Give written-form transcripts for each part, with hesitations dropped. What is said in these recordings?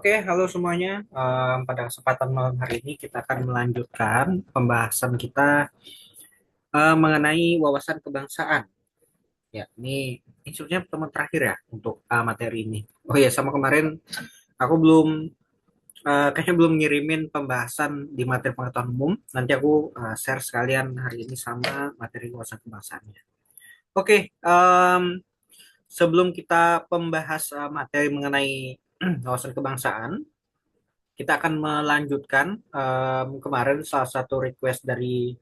Oke, halo semuanya. Pada kesempatan malam hari ini kita akan melanjutkan pembahasan kita mengenai wawasan kebangsaan. Ya, ini sebenarnya pertemuan terakhir ya untuk materi ini. Oh ya, sama kemarin aku kayaknya belum ngirimin pembahasan di materi pengetahuan umum. Nanti aku share sekalian hari ini sama materi wawasan kebangsaannya. Oke, sebelum kita membahas materi mengenai wawasan kebangsaan, kita akan melanjutkan kemarin salah satu request dari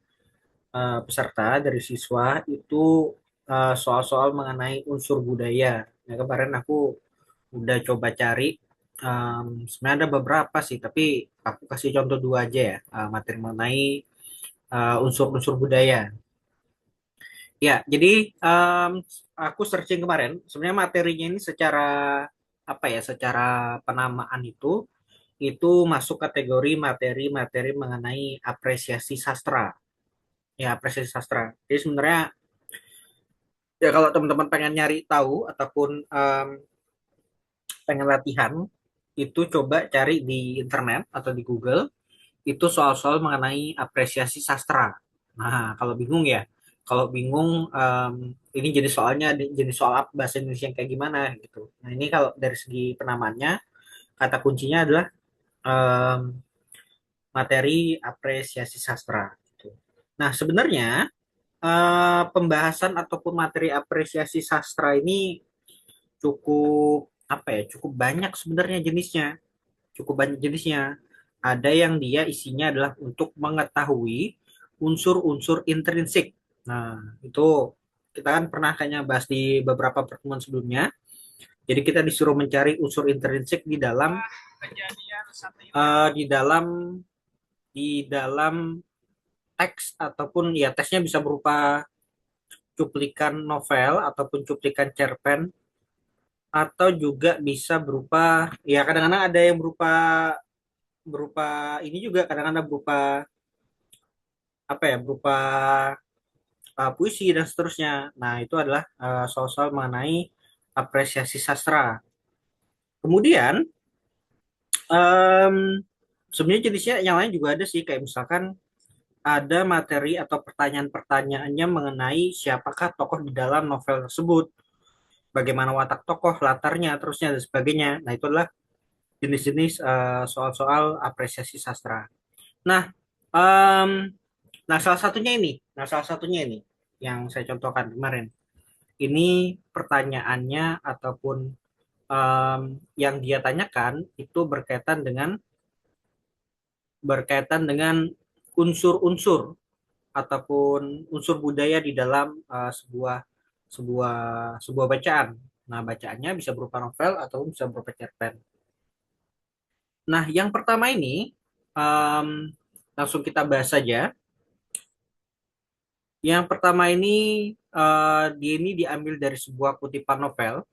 peserta, dari siswa itu soal-soal mengenai unsur budaya. Nah, kemarin aku udah coba cari, sebenarnya ada beberapa sih, tapi aku kasih contoh dua aja ya, materi mengenai unsur-unsur budaya. Ya, jadi aku searching kemarin, sebenarnya materinya ini secara apa ya, secara penamaan itu masuk kategori materi-materi mengenai apresiasi sastra. Ya, apresiasi sastra. Jadi sebenarnya ya kalau teman-teman pengen nyari tahu ataupun pengen latihan, itu coba cari di internet atau di Google, itu soal-soal mengenai apresiasi sastra. Nah, kalau bingung ini jenis soalnya jenis soal bahasa Indonesia yang kayak gimana gitu. Nah, ini kalau dari segi penamaannya, kata kuncinya adalah em, materi apresiasi sastra. Gitu. Nah, sebenarnya pembahasan ataupun materi apresiasi sastra ini cukup apa ya, cukup banyak sebenarnya jenisnya, cukup banyak jenisnya. Ada yang dia isinya adalah untuk mengetahui unsur-unsur intrinsik. Nah, itu kita kan pernah kayaknya bahas di beberapa pertemuan sebelumnya. Jadi kita disuruh mencari unsur intrinsik eh, di dalam di dalam teks ataupun ya teksnya bisa berupa cuplikan novel ataupun cuplikan cerpen atau juga bisa berupa ya kadang-kadang ada yang berupa berupa ini juga kadang-kadang berupa apa ya berupa puisi dan seterusnya. Nah, itu adalah soal-soal mengenai apresiasi sastra. Kemudian em, sebenarnya jenisnya yang lain juga ada sih kayak misalkan ada materi atau pertanyaan-pertanyaannya mengenai siapakah tokoh di dalam novel tersebut, bagaimana watak tokoh, latarnya, terusnya dan sebagainya. Nah, itu adalah jenis-jenis soal-soal apresiasi sastra. Nah, em, salah satunya ini yang saya contohkan kemarin. Ini pertanyaannya ataupun yang dia tanyakan itu berkaitan dengan unsur-unsur ataupun unsur budaya di dalam sebuah sebuah bacaan. Nah, bacaannya bisa berupa novel atau bisa berupa cerpen. Nah, yang pertama ini em, langsung kita bahas saja. Yang pertama ini dia ini diambil dari sebuah kutipan novel.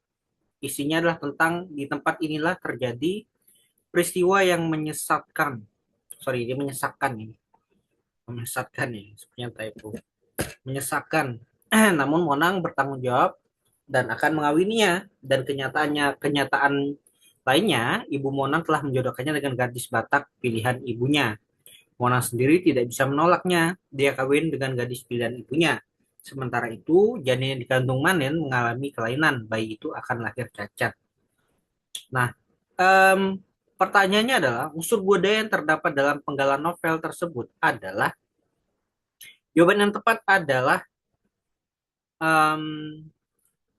Isinya adalah tentang di tempat inilah terjadi peristiwa yang menyesatkan. Sorry, dia menyesatkan ini. Menyesatkan ya, sepertinya typo. Menyesatkan. Namun Monang bertanggung jawab dan akan mengawininya. Dan kenyataan lainnya, Ibu Monang telah menjodohkannya dengan gadis Batak pilihan ibunya. Monang sendiri tidak bisa menolaknya. Dia kawin dengan gadis pilihan ibunya. Sementara itu, janin yang dikandung Manen mengalami kelainan. Bayi itu akan lahir cacat. Nah, em, pertanyaannya adalah, unsur budaya yang terdapat dalam penggalan novel tersebut adalah, jawaban yang tepat adalah, em,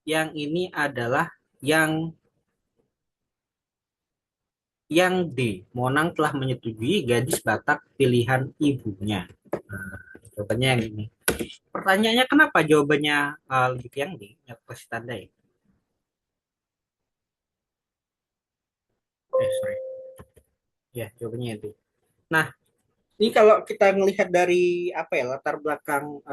yang ini adalah yang yang D. Monang telah menyetujui gadis Batak pilihan ibunya. Nah, jawabannya yang ini. Pertanyaannya kenapa jawabannya lebih ke yang D? Ya, aku kasih tanda ya. Sorry. Ya, jawabannya yang D. Nah, ini kalau kita melihat dari apa ya latar belakang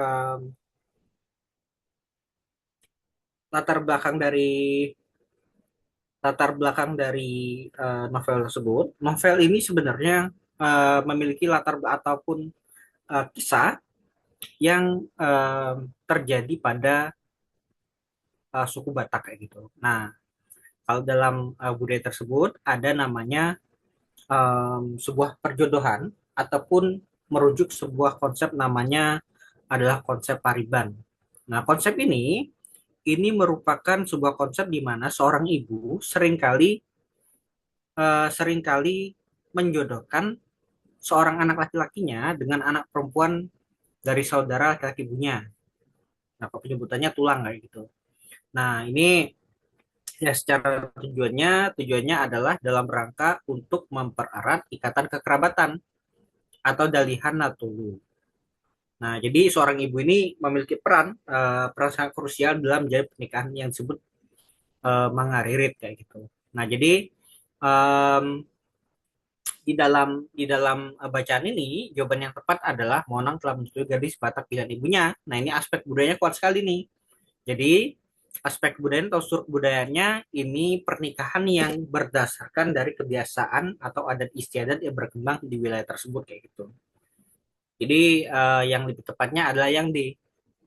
dari novel tersebut. Novel ini sebenarnya memiliki latar ataupun kisah yang terjadi pada suku Batak kayak gitu. Nah, Kalau dalam budaya tersebut ada namanya sebuah perjodohan ataupun merujuk sebuah konsep namanya adalah konsep pariban. Nah, konsep ini merupakan sebuah konsep di mana seorang ibu seringkali menjodohkan seorang anak laki-lakinya dengan anak perempuan dari saudara laki-laki ibunya. Nah, penyebutannya tulang kayak gitu. Nah, ini ya secara tujuannya adalah dalam rangka untuk mempererat ikatan kekerabatan atau dalihan natulu. Nah, jadi seorang ibu ini memiliki peran sangat krusial dalam menjadi pernikahan yang disebut mangaririt kayak gitu. Nah, jadi um, di dalam bacaan ini jawaban yang tepat adalah Monang telah menyetujui gadis Batak pilihan ibunya. Nah, ini aspek budayanya kuat sekali nih. Jadi aspek budaya atau struktur budayanya ini pernikahan yang berdasarkan dari kebiasaan atau adat istiadat yang berkembang di wilayah tersebut kayak gitu. Jadi yang lebih tepatnya adalah yang D.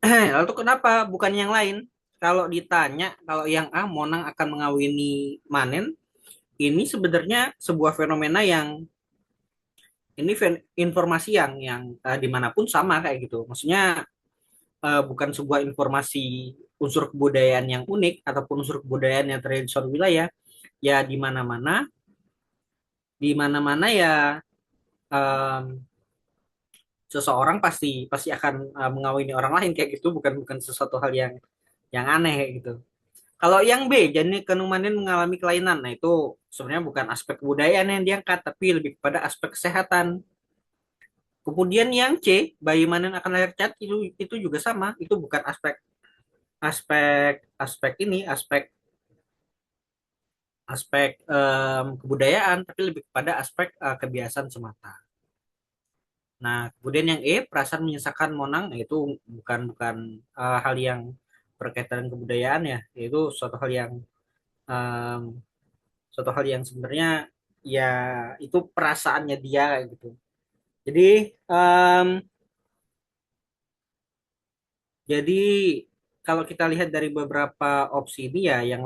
Lalu kenapa bukan yang lain? Kalau ditanya, kalau yang A, Monang akan mengawini Manen, ini sebenarnya sebuah fenomena yang ini informasi yang dimanapun sama kayak gitu. Maksudnya bukan sebuah informasi unsur kebudayaan yang unik ataupun unsur kebudayaan yang terjadi di suatu wilayah. Ya di mana mana ya um, seseorang pasti pasti akan mengawini orang lain kayak gitu, bukan bukan sesuatu hal yang aneh kayak gitu. Kalau yang B, jadi Kenumanin mengalami kelainan. Nah, itu sebenarnya bukan aspek kebudayaan yang diangkat, tapi lebih kepada aspek kesehatan. Kemudian yang C, bayi Manen akan lahir cacat, itu juga sama. Itu bukan aspek aspek aspek ini, aspek kebudayaan, tapi lebih kepada aspek kebiasaan semata. Nah, kemudian yang E, perasaan menyesakan Monang, nah, itu bukan bukan hal yang berkaitan dengan kebudayaan ya, itu um, suatu hal yang sebenarnya ya itu perasaannya dia kayak gitu. Jadi um, jadi kalau kita lihat dari beberapa opsi ini ya um,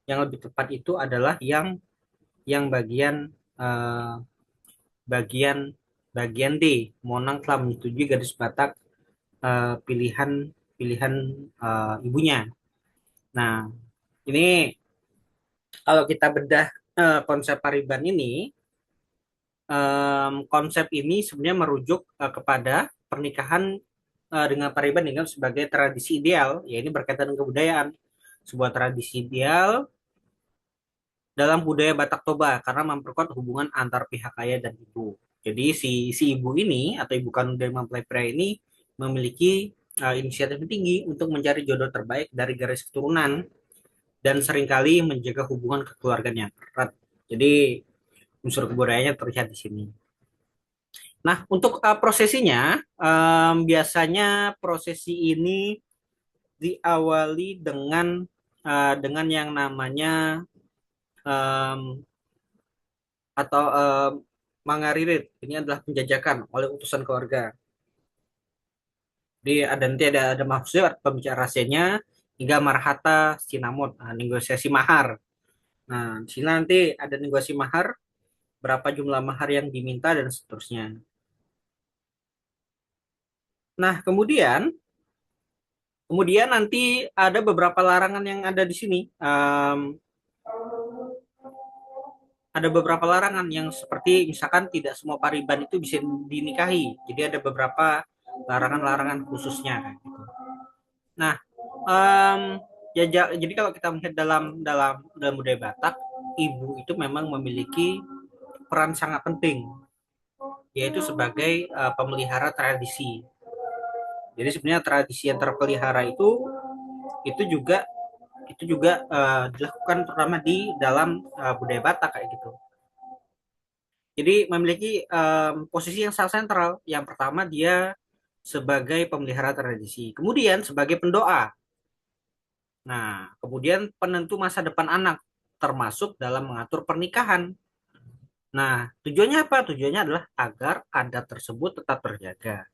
yang lebih tepat itu adalah yang uh, bagian bagian D. Monang telah menyetujui gadis Batak pilihan pilihan ibunya. Nah, ini kalau kita bedah konsep Pariban ini, konsep ini sebenarnya merujuk kepada pernikahan dengan Pariban dengan sebagai tradisi ideal, ya ini berkaitan dengan kebudayaan, sebuah tradisi ideal dalam budaya Batak Toba karena memperkuat hubungan antar pihak ayah dan ibu. Jadi si ibu ini atau ibu kandung dari mempelai pria ini memiliki inisiatif tinggi untuk mencari jodoh terbaik dari garis keturunan dan seringkali menjaga hubungan kekeluargaan yang erat. Jadi unsur kebudayaannya terlihat di sini. Nah, untuk prosesinya, biasanya prosesi ini diawali dengan yang namanya um, atau mangaririt. Ini adalah penjajakan oleh utusan keluarga. Jadi nanti ada maksudnya pembicara rahasianya hingga marhata sinamot, negosiasi mahar. Nah, di sini nanti ada negosiasi mahar, berapa jumlah mahar yang diminta dan seterusnya. Nah, kemudian nanti ada beberapa larangan yang ada di sini. Ada beberapa larangan yang seperti misalkan tidak semua pariban itu bisa dinikahi. Jadi ada beberapa larangan-larangan khususnya kayak gitu. Nah, um, jadi kalau kita melihat dalam budaya Batak, ibu itu memang memiliki peran sangat penting, yaitu sebagai pemelihara tradisi. Jadi sebenarnya tradisi yang terpelihara itu juga dilakukan terutama di dalam budaya Batak kayak gitu. Jadi memiliki posisi yang sangat sentral. Yang pertama dia sebagai pemelihara tradisi, kemudian sebagai pendoa. Nah, kemudian penentu masa depan anak, termasuk dalam mengatur pernikahan. Nah, tujuannya apa? Tujuannya adalah agar adat tersebut tetap terjaga.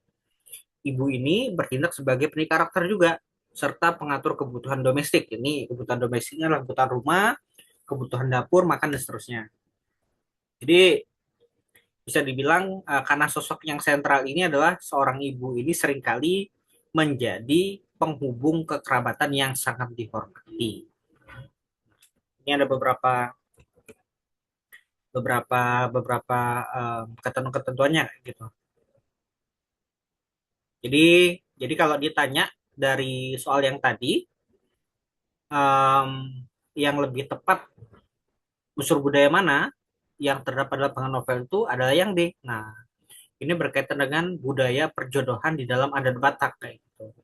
Ibu ini bertindak sebagai penik karakter juga. serta pengatur kebutuhan domestik. Ini kebutuhan domestiknya adalah kebutuhan rumah, kebutuhan dapur, makan, dan seterusnya. Jadi bisa dibilang karena sosok yang sentral ini adalah seorang ibu ini seringkali menjadi penghubung kekerabatan yang sangat dihormati. Ini ada beberapa beberapa beberapa ketentuannya gitu. Jadi kalau ditanya dari soal yang tadi, um, yang lebih tepat unsur budaya mana yang terdapat dalam pengen novel itu adalah yang D. Nah, ini berkaitan dengan budaya perjodohan di dalam adat Batak kayak gitu.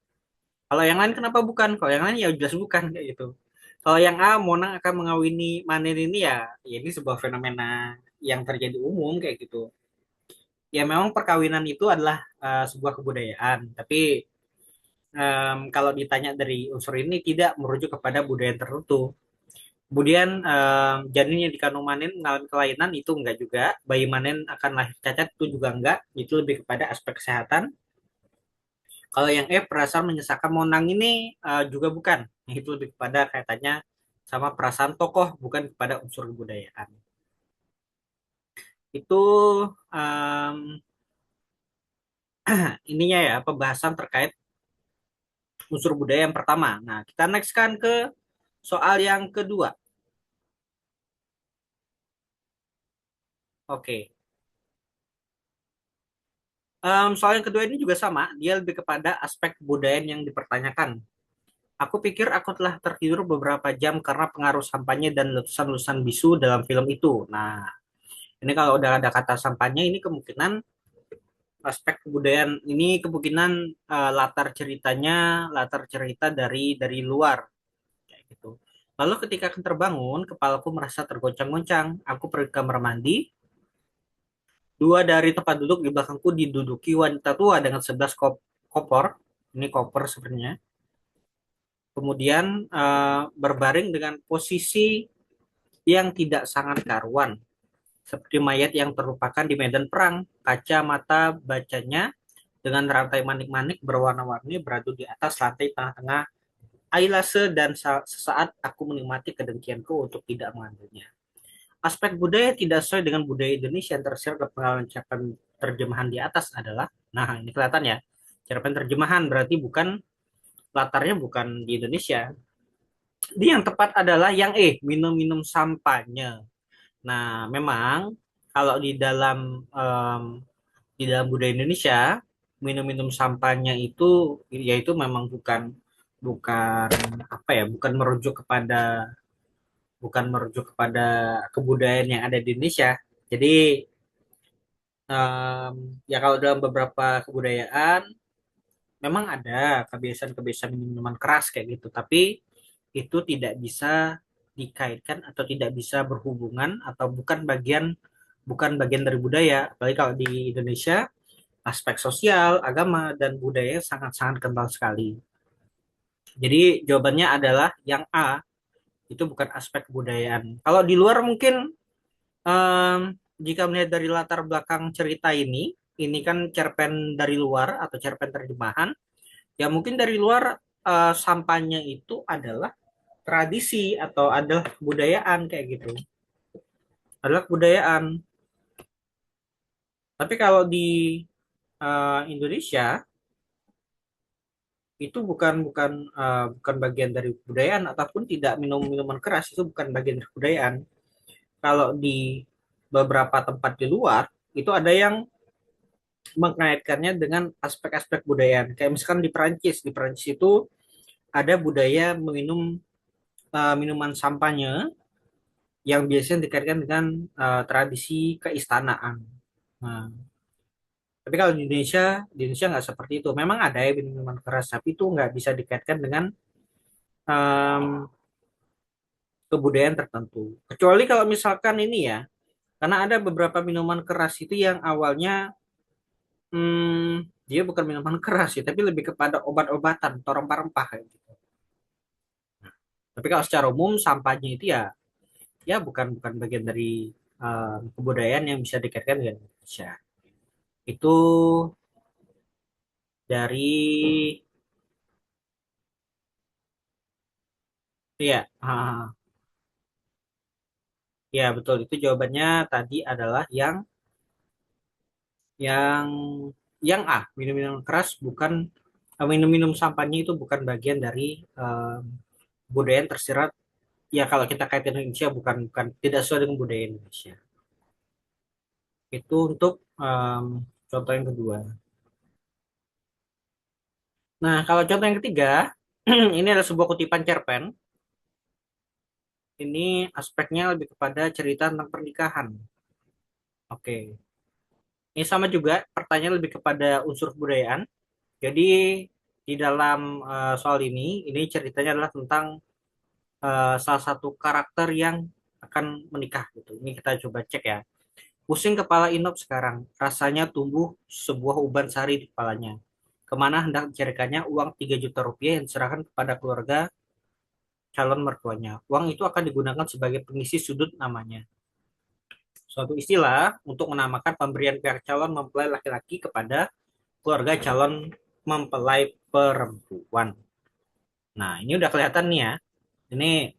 Kalau yang lain kenapa bukan? Kalau yang lain ya jelas bukan kayak gitu. Kalau yang A, Monang akan mengawini Manin ini ya ini sebuah fenomena yang terjadi umum kayak gitu. Ya memang perkawinan itu adalah sebuah kebudayaan, tapi kalau ditanya dari unsur ini tidak merujuk kepada budaya tertentu. Kemudian janin yang dikandung manin mengalami kelainan itu enggak juga. Bayi manin akan lahir cacat itu juga enggak. Itu lebih kepada aspek kesehatan. Kalau yang E perasaan menyesalkan Monang ini juga bukan. Itu lebih kepada kaitannya sama perasaan tokoh bukan kepada unsur kebudayaan. Itu um, ininya ya pembahasan terkait unsur budaya yang pertama. Nah, kita next kan ke soal yang kedua. Oke. Soal yang kedua ini juga sama, dia lebih kepada aspek kebudayaan yang dipertanyakan. Aku pikir aku telah tertidur beberapa jam karena pengaruh sampahnya dan letusan-letusan bisu dalam film itu. Nah, ini kalau udah ada kata sampahnya, ini kemungkinan aspek kebudayaan ini kemungkinan latar cerita dari luar kayak gitu. Lalu ketika akan terbangun, kepalaku merasa tergoncang-goncang. Aku pergi ke kamar mandi. Dua dari tempat duduk di belakangku diduduki wanita tua dengan 11 kopor. Ini koper sebenarnya. Kemudian berbaring dengan posisi yang tidak sangat karuan, seperti mayat yang terlupakan di medan perang. Kaca mata bacanya dengan rantai manik-manik berwarna-warni beradu di atas lantai tengah-tengah ailase dan sesaat aku menikmati kedengkianku untuk tidak mengambilnya. Aspek budaya tidak sesuai dengan budaya Indonesia yang tersirat dalam pengalaman cerpen terjemahan di atas adalah, nah ini kelihatan ya, cerpen terjemahan berarti bukan latarnya bukan di Indonesia. Jadi yang tepat adalah yang minum-minum sampahnya. Nah, memang kalau di dalam budaya Indonesia, minum-minum sampahnya itu yaitu memang bukan bukan apa ya, bukan merujuk kepada kebudayaan yang ada di Indonesia. Jadi ya kalau dalam beberapa kebudayaan memang ada kebiasaan-kebiasaan minuman keras kayak gitu, tapi itu tidak bisa dikaitkan atau tidak bisa berhubungan atau bukan bagian dari budaya. Apalagi kalau di Indonesia, aspek sosial, agama, dan budaya sangat-sangat kental sekali. Jadi jawabannya adalah yang A, itu bukan aspek kebudayaan. Kalau di luar mungkin um, jika melihat dari latar belakang cerita ini kan cerpen dari luar atau cerpen terjemahan, ya mungkin dari luar sampahnya itu adalah tradisi atau adalah kebudayaan kayak gitu. Adalah kebudayaan. Tapi kalau di Indonesia itu bukan bagian dari kebudayaan ataupun tidak minum minuman keras itu bukan bagian dari kebudayaan. Kalau di beberapa tempat di luar itu ada yang mengaitkannya dengan aspek-aspek budayaan. Kayak misalkan di Perancis itu ada budaya meminum minuman sampahnya yang biasanya dikaitkan dengan tradisi keistanaan. Nah, tapi kalau di Indonesia nggak seperti itu. Memang ada ya minuman keras, tapi itu nggak bisa dikaitkan dengan um, kebudayaan tertentu. Kecuali kalau misalkan ini ya, karena ada beberapa minuman keras itu yang awalnya dia bukan minuman keras sih, tapi lebih kepada obat-obatan atau rempah-rempah kayak gitu. Tapi kalau secara umum sampahnya itu ya bukan bagian dari kebudayaan yang bisa dikaitkan dengan Indonesia. Itu dari Iya, ya betul. Itu jawabannya tadi adalah yang A. Minum-minum keras bukan minum-minum sampahnya itu bukan bagian dari budaya yang tersirat. Ya kalau kita kaitin Indonesia bukan tidak sesuai dengan budaya Indonesia. Itu untuk contoh yang kedua. Nah, kalau contoh yang ketiga, ini adalah sebuah kutipan cerpen. Ini aspeknya lebih kepada cerita tentang pernikahan. Oke. Ini sama juga, pertanyaan lebih kepada unsur kebudayaan. Jadi di dalam soal ini ceritanya adalah tentang salah satu karakter yang akan menikah gitu. Ini kita coba cek ya. Pusing kepala Inop sekarang, rasanya tumbuh sebuah uban sari di kepalanya. Kemana hendak dicarikannya uang 3 juta rupiah yang diserahkan kepada keluarga calon mertuanya. Uang itu akan digunakan sebagai pengisi sudut namanya. Suatu istilah untuk menamakan pemberian pihak calon mempelai laki-laki kepada keluarga calon mempelai perempuan. Nah, ini udah kelihatan nih ya. Ini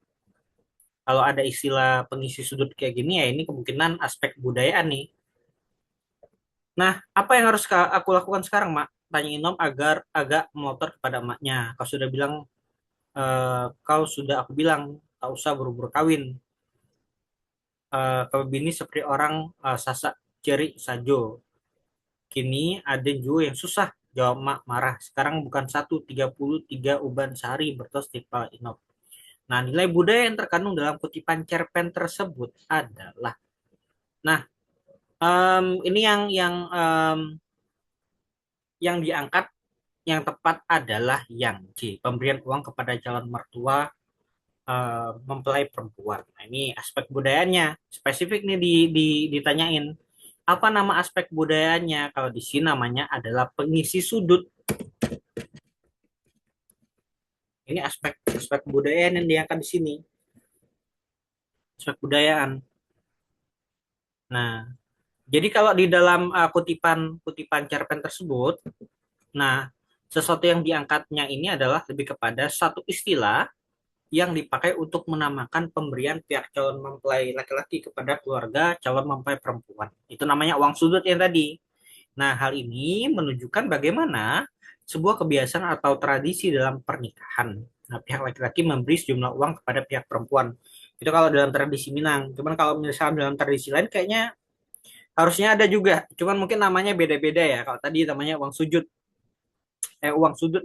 kalau ada istilah pengisi sudut kayak gini ya ini kemungkinan aspek budayaan nih. Nah, apa yang harus aku lakukan sekarang, Mak? Tanya Inom agar agak melotot kepada emaknya. Kau sudah aku bilang, tak usah buru-buru kawin. Kau bini seperti orang sasak ceri sajo. Kini ada juga yang susah. Jawab Mak marah. Sekarang bukan satu, 33 uban sehari bertos di kepala Inom. Nah, nilai budaya yang terkandung dalam kutipan cerpen tersebut adalah, nah, ini yang diangkat yang tepat adalah yang C, pemberian uang kepada calon mertua mempelai perempuan. Nah, ini aspek budayanya spesifik nih ditanyain. Apa nama aspek budayanya? Kalau di sini namanya adalah pengisi sudut. Ini aspek aspek budayaan yang diangkat di sini, aspek budayaan. Nah, jadi kalau di dalam kutipan kutipan cerpen tersebut, nah sesuatu yang diangkatnya ini adalah lebih kepada satu istilah yang dipakai untuk menamakan pemberian pihak calon mempelai laki-laki kepada keluarga calon mempelai perempuan. Itu namanya uang sudut yang tadi. Nah, hal ini menunjukkan bagaimana sebuah kebiasaan atau tradisi dalam pernikahan. Nah, pihak laki-laki memberi sejumlah uang kepada pihak perempuan. Itu kalau dalam tradisi Minang. Cuman kalau misalnya dalam tradisi lain kayaknya harusnya ada juga. Cuman mungkin namanya beda-beda ya. Kalau tadi namanya uang sudut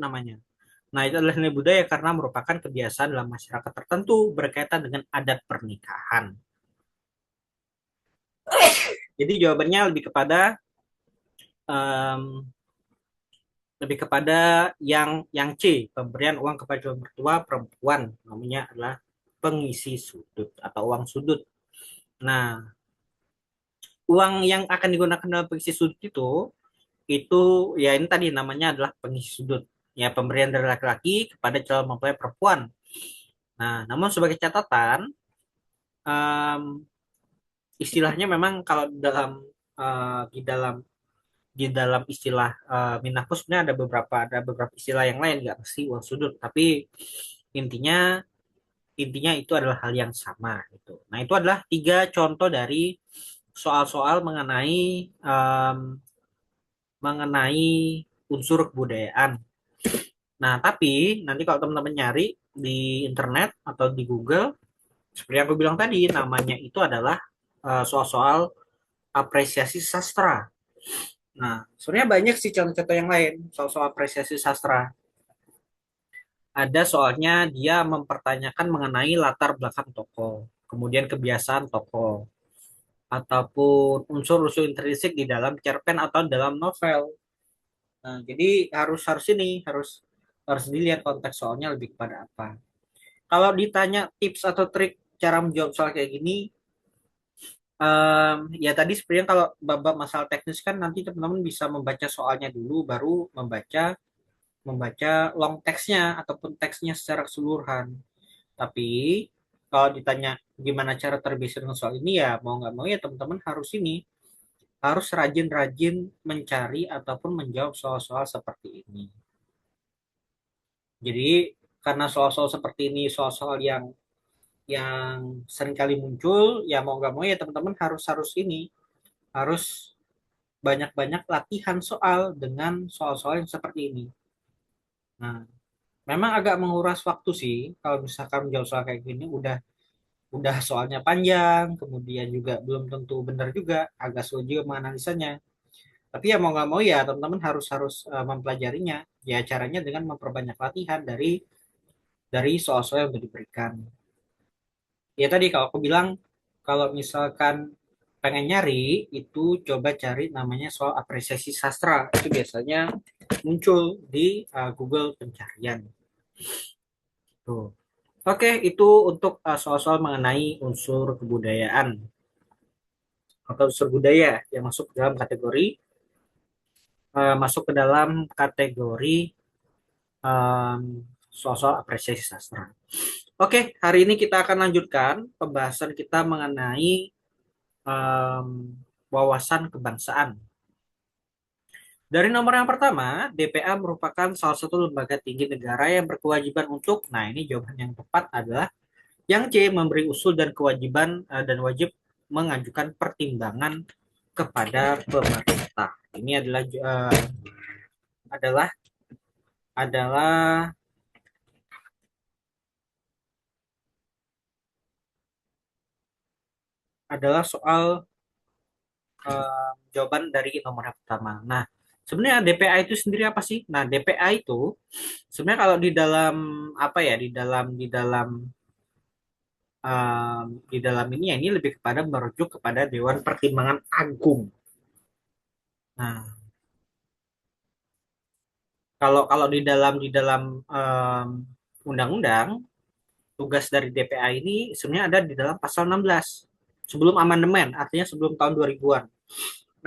namanya. Nah, itu adalah nilai budaya karena merupakan kebiasaan dalam masyarakat tertentu berkaitan dengan adat pernikahan. Jadi jawabannya um, lebih kepada yang C, pemberian uang kepada calon mertua perempuan, namanya adalah pengisi sudut atau uang sudut. Nah, uang yang akan digunakan dalam pengisi sudut itu ya ini tadi namanya adalah pengisi sudut. Ya, pemberian dari laki-laki kepada calon mempelai perempuan. Nah, namun sebagai catatan, um, istilahnya memang kalau di dalam istilah Minahku sebenarnya ada beberapa istilah yang lain nggak mesti uang sudut tapi intinya intinya itu adalah hal yang sama gitu. Nah itu adalah tiga contoh dari soal-soal mengenai unsur kebudayaan. Nah tapi nanti kalau teman-teman nyari di internet atau di Google seperti yang aku bilang tadi namanya itu adalah soal-soal apresiasi sastra. Nah, sebenarnya banyak sih contoh-contoh yang lain soal-soal apresiasi sastra. Ada soalnya dia mempertanyakan mengenai latar belakang tokoh, kemudian kebiasaan tokoh, ataupun unsur-unsur intrinsik di dalam cerpen atau dalam novel. Nah, jadi harus harus ini harus harus dilihat konteks soalnya lebih kepada apa. Kalau ditanya tips atau trik cara menjawab soal kayak gini, ya tadi sebenarnya kalau bab masalah teknis kan nanti teman-teman bisa membaca soalnya dulu, baru membaca membaca long teksnya ataupun teksnya secara keseluruhan. Tapi kalau ditanya gimana cara terbiasa dengan soal ini ya mau nggak mau ya teman-teman harus rajin-rajin mencari ataupun menjawab soal-soal seperti ini. Jadi karena soal-soal seperti ini soal-soal yang seringkali muncul, ya mau nggak mau ya teman-teman harus harus ini harus banyak-banyak latihan soal dengan soal-soal yang seperti ini. Nah, memang agak menguras waktu sih kalau misalkan menjawab soal kayak gini udah soalnya panjang, kemudian juga belum tentu benar juga, agak sulit juga menganalisanya. Tapi ya mau nggak mau ya teman-teman harus harus mempelajarinya. Ya caranya dengan memperbanyak latihan dari soal-soal yang sudah diberikan. Ya tadi kalau aku bilang kalau misalkan pengen nyari itu coba cari namanya soal apresiasi sastra. Itu biasanya muncul di Google pencarian. Tuh. Oke, itu untuk soal-soal mengenai unsur kebudayaan atau unsur budaya yang masuk dalam kategori masuk ke dalam kategori em, soal-soal apresiasi sastra. Oke, hari ini kita akan lanjutkan pembahasan kita mengenai em, wawasan kebangsaan. Dari nomor yang pertama, DPA merupakan salah satu lembaga tinggi negara yang berkewajiban untuk, nah ini jawaban yang tepat adalah yang C, memberi usul dan kewajiban dan wajib mengajukan pertimbangan kepada pemerintah. Ini adalah adalah adalah soal jawaban dari nomor yang pertama. Nah, sebenarnya DPA itu sendiri apa sih? Nah, DPA itu sebenarnya kalau di dalam apa ya, di dalam ini ya ini lebih kepada merujuk kepada Dewan Pertimbangan Agung. Nah, kalau kalau di dalam em, undang-undang tugas dari DPA ini sebenarnya ada di dalam pasal 16 sebelum amandemen, artinya sebelum tahun 2000-an.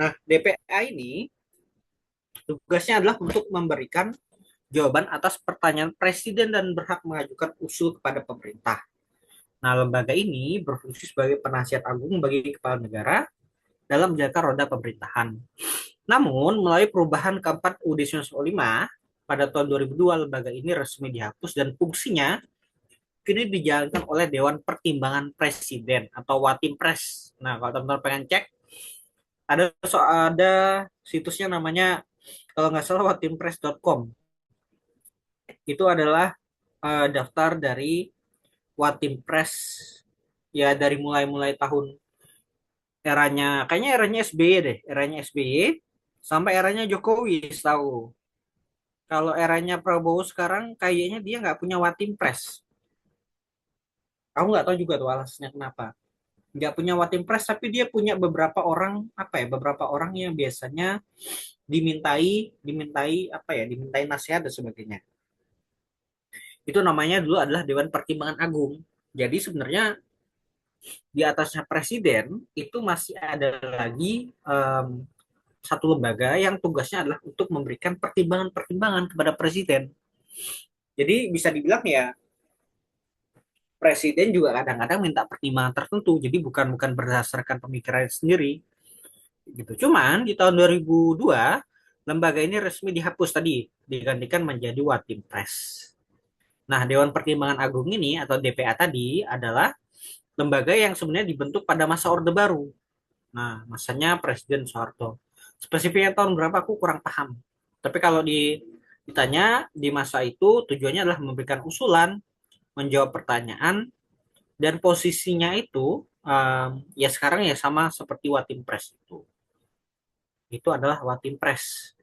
Nah, DPA ini tugasnya adalah untuk memberikan jawaban atas pertanyaan presiden dan berhak mengajukan usul kepada pemerintah. Nah, lembaga ini berfungsi sebagai penasihat agung bagi kepala negara dalam menjaga roda pemerintahan. Namun, melalui perubahan keempat UUD 1945 pada tahun 2002, lembaga ini resmi dihapus dan fungsinya kini dijalankan oleh Dewan Pertimbangan Presiden atau Watimpres. Nah, kalau teman-teman pengen cek, ada situsnya namanya kalau nggak salah watimpres.com. Itu adalah daftar dari Watimpres ya dari mulai-mulai tahun kayaknya eranya SBY deh, eranya SBY sampai eranya Jokowi tahu. Kalau eranya Prabowo sekarang kayaknya dia nggak punya Watimpres. Aku nggak tahu juga tuh alasannya kenapa. Nggak punya Watimpres tapi dia punya beberapa orang apa ya beberapa orang yang biasanya dimintai dimintai apa ya dimintai nasihat dan sebagainya. Itu namanya dulu adalah Dewan Pertimbangan Agung. Jadi sebenarnya di atasnya presiden itu masih ada lagi satu lembaga yang tugasnya adalah untuk memberikan pertimbangan-pertimbangan kepada presiden. Jadi bisa dibilang ya presiden juga kadang-kadang minta pertimbangan tertentu. Jadi bukan bukan berdasarkan pemikiran sendiri gitu. Cuman di tahun 2002 lembaga ini resmi dihapus tadi digantikan menjadi Watimpres. Nah, Dewan Pertimbangan Agung ini atau DPA tadi adalah lembaga yang sebenarnya dibentuk pada masa Orde Baru. Nah, masanya Presiden Soeharto. Spesifiknya tahun berapa aku kurang paham. Tapi kalau ditanya di masa itu tujuannya adalah memberikan usulan, menjawab pertanyaan, dan posisinya itu ya sekarang ya sama seperti Watimpres itu. Itu adalah Watimpres.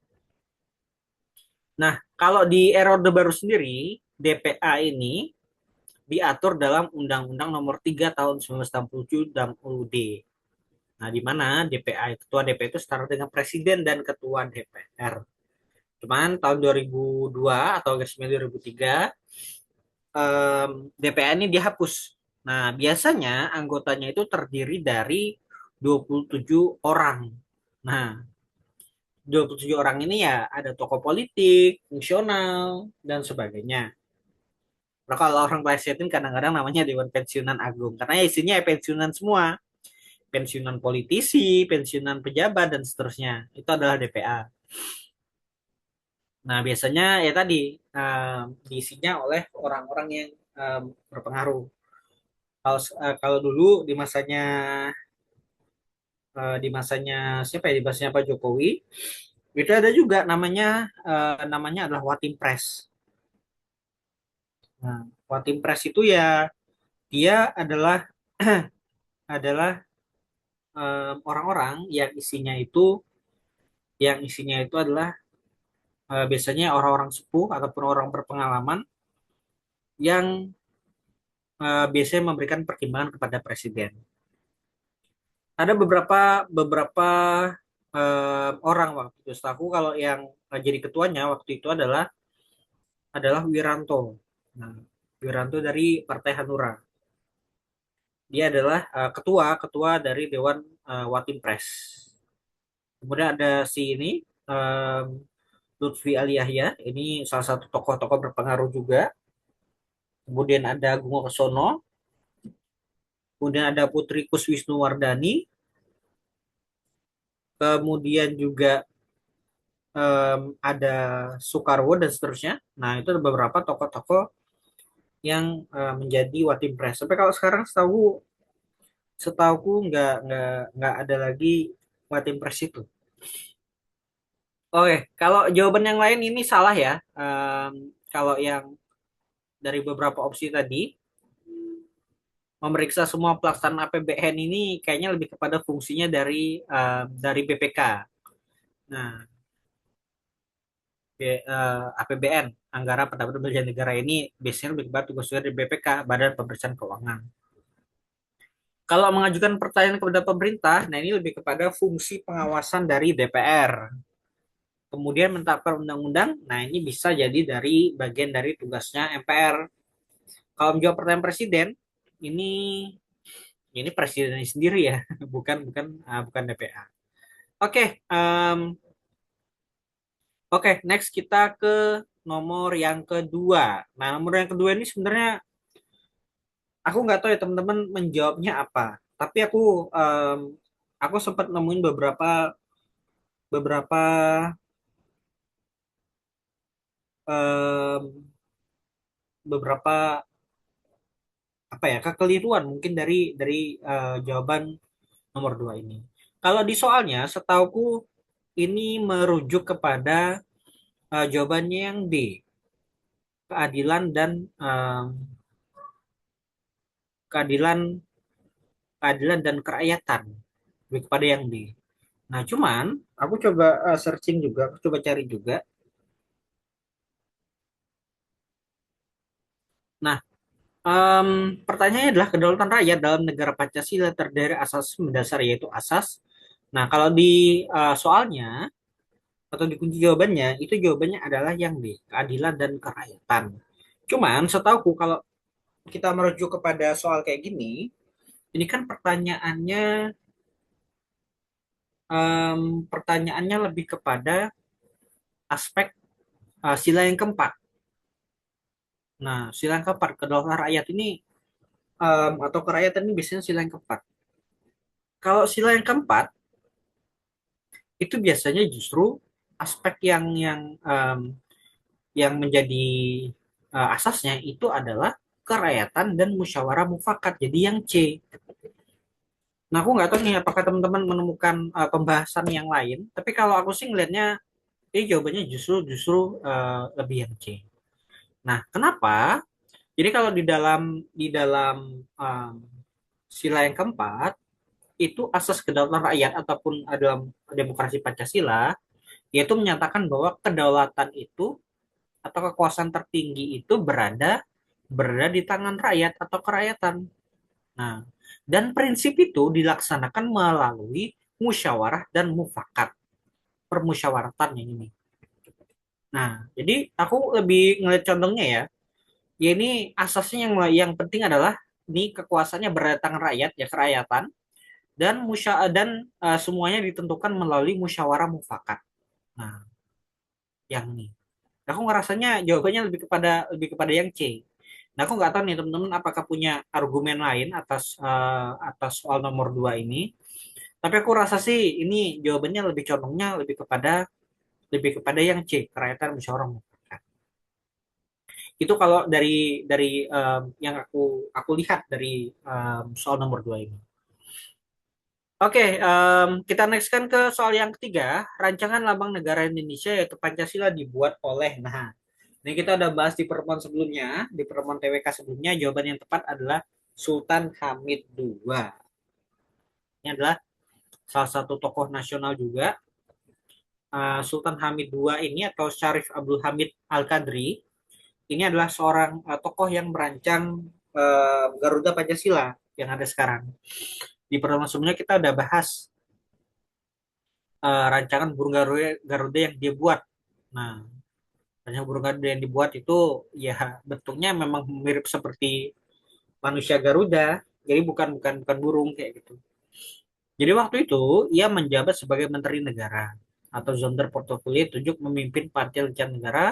Nah, kalau di era Orde Baru sendiri, DPA ini diatur dalam Undang-Undang Nomor 3 Tahun 1967 dan UUD. Nah, di mana Ketua DPA itu setara dengan Presiden dan Ketua DPR. Cuman tahun 2002 atau Agustus 2003 DPA ini dihapus. Nah, biasanya anggotanya itu terdiri dari 27 orang. Nah, 27 orang ini ya ada tokoh politik, fungsional, dan sebagainya. Nah, kalau orang plesetin kadang-kadang namanya Dewan Pensiunan Agung. Karena ya isinya ya pensiunan semua. Pensiunan politisi, pensiunan pejabat, dan seterusnya. Itu adalah DPA. Nah, biasanya ya tadi diisinya oleh orang-orang yang berpengaruh. Kalau dulu di masanya siapa ya, di masanya Pak Jokowi, itu ada juga namanya adalah Watim Pres. Nah, Watim Pres itu ya dia adalah orang-orang yang isinya itu adalah biasanya orang-orang sepuh ataupun orang berpengalaman yang biasanya memberikan pertimbangan kepada presiden. Ada beberapa beberapa orang waktu itu, setahu kalau yang jadi ketuanya waktu itu adalah Wiranto. Nah, Wiranto dari Partai Hanura. Dia adalah ketua ketua dari Dewan Watim Pres. Kemudian ada si ini um, Lutfi Ali Yahya, ini salah satu tokoh-tokoh berpengaruh juga. Kemudian ada Gungo Kesono, kemudian ada Putri Kuswisnuwardani, kemudian juga ada Soekarwo dan seterusnya. Nah, itu ada beberapa tokoh-tokoh yang menjadi Watim Pres. Sampai kalau sekarang setahuku nggak ada lagi Watim Pres itu. Oke, kalau jawaban yang lain ini salah ya. Kalau yang dari beberapa opsi tadi, memeriksa semua pelaksanaan APBN ini kayaknya lebih kepada fungsinya dari BPK. Nah, APBN, Anggaran Pendapatan Belanja Negara ini biasanya lebih kepada tugasnya dari BPK, Badan Pemeriksa Keuangan. Kalau mengajukan pertanyaan kepada pemerintah, nah ini lebih kepada fungsi pengawasan dari DPR. Kemudian menetapkan undang-undang, nah ini bisa jadi dari bagian dari tugasnya MPR. Kalau menjawab pertanyaan presiden, ini ini presidennya sendiri ya, bukan bukan bukan DPR. Oke, oke, next kita ke nomor yang kedua. Nah, nomor yang kedua ini sebenarnya aku nggak tahu ya teman-teman menjawabnya apa. Tapi aku sempat nemuin beberapa em, beberapa apa ya kekeliruan mungkin dari jawaban nomor dua ini. Kalau di soalnya, setauku ini merujuk kepada jawabannya yang D, keadilan dan keadilan keadilan dan kerakyatan, lebih kepada yang D. Nah, cuman aku coba searching juga, aku coba cari juga. Nah, pertanyaannya adalah kedaulatan rakyat dalam negara Pancasila terdiri asas mendasar yaitu asas. Nah, kalau di soalnya atau di kunci jawabannya itu jawabannya adalah yang B, keadilan dan kerakyatan. Cuman setahuku kalau kita merujuk kepada soal kayak gini, ini kan pertanyaannya lebih kepada aspek sila yang keempat. Nah, sila yang keempat kedaulatan rakyat ini atau kerakyatan ini biasanya sila yang keempat. Kalau sila yang keempat itu biasanya justru aspek yang menjadi asasnya itu adalah kerakyatan dan musyawarah mufakat. Jadi yang C. Nah, aku nggak tahu nih apakah teman-teman menemukan pembahasan yang lain. Tapi kalau aku sih ngelihatnya ini jawabannya justru justru lebih yang C. Nah, kenapa? Jadi kalau di dalam um, sila yang keempat itu asas kedaulatan rakyat ataupun dalam demokrasi Pancasila yaitu menyatakan bahwa kedaulatan itu atau kekuasaan tertinggi itu berada di tangan rakyat atau kerakyatan. Nah, dan prinsip itu dilaksanakan melalui musyawarah dan mufakat, permusyawaratan yang ini. Nah, jadi aku lebih ngeliat contohnya ya. Ya ini asasnya yang penting adalah ini kekuasaannya berada di tangan rakyat ya kerakyatan dan semuanya ditentukan melalui musyawarah mufakat. Nah, yang ini. Aku ngerasanya jawabannya lebih kepada yang C. Nah, aku nggak tahu nih teman-teman apakah punya argumen lain atas soal nomor 2 ini. Tapi aku rasa sih ini jawabannya lebih condongnya lebih kepada lebih kepada yang C, kerakyatan musyawarah mufakat. Itu kalau dari yang aku lihat dari soal nomor 2 ini. Oke, kita next kan ke soal yang ketiga. Rancangan Lambang Negara Indonesia yaitu Pancasila dibuat oleh. Nah, ini kita udah bahas di pertemuan sebelumnya, di pertemuan TWK sebelumnya. Jawaban yang tepat adalah Sultan Hamid II. Ini adalah salah satu tokoh nasional juga. Sultan Hamid II ini atau Syarif Abdul Hamid Al-Qadri ini adalah seorang tokoh yang merancang Garuda Pancasila yang ada sekarang. Di pertemuan sebelumnya kita udah bahas rancangan burung Garuda, Garuda yang dia buat. Nah, rancangan burung Garuda yang dibuat itu ya bentuknya memang mirip seperti manusia Garuda, jadi bukan bukan bukan burung kayak gitu. Jadi waktu itu ia menjabat sebagai Menteri Negara atau Zonder Portofolio tunjuk memimpin Partai Lencana Negara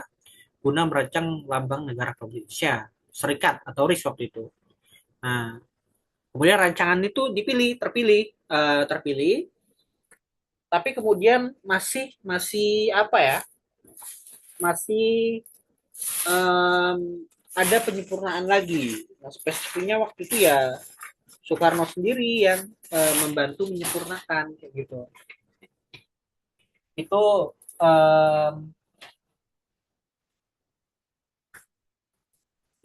guna merancang lambang negara Republik Indonesia Serikat atau RIS waktu itu. Nah, kemudian rancangan itu terpilih, tapi kemudian masih masih apa ya? Masih em, ada penyempurnaan lagi. Nah, spesifiknya waktu itu ya Soekarno sendiri yang membantu menyempurnakan kayak gitu. Itu em,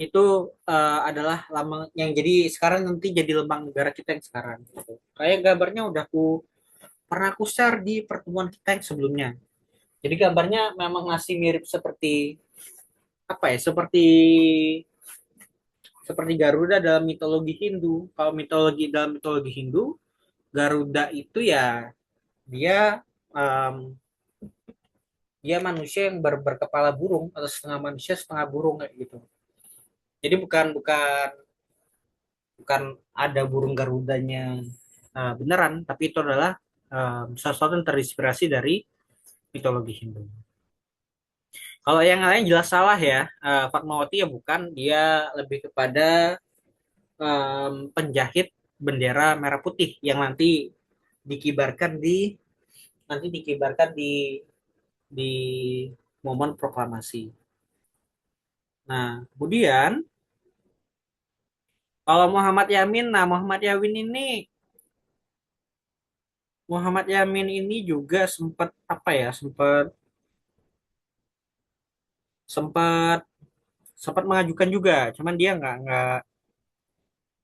itu adalah lambang yang jadi sekarang nanti jadi lambang negara kita yang sekarang gitu. Kayak gambarnya udah aku pernah aku share di pertemuan kita yang sebelumnya. Jadi gambarnya memang masih mirip seperti apa ya? Seperti Garuda dalam mitologi Hindu. Kalau dalam mitologi Hindu, Garuda itu ya dia em, dia manusia yang berkepala burung atau setengah manusia setengah burung kayak gitu. Jadi bukan bukan bukan ada burung Garudanya beneran, tapi itu adalah sesuatu yang terinspirasi dari mitologi Hindu. Kalau yang lain jelas salah ya. Fatmawati ya bukan, dia lebih kepada penjahit bendera merah putih yang dikibarkan di dikibarkan di momen proklamasi. Nah, kemudian kalau Muhammad Yamin, nah Muhammad Yamin ini juga sempat apa ya, sempat sempat sempat mengajukan juga, cuman dia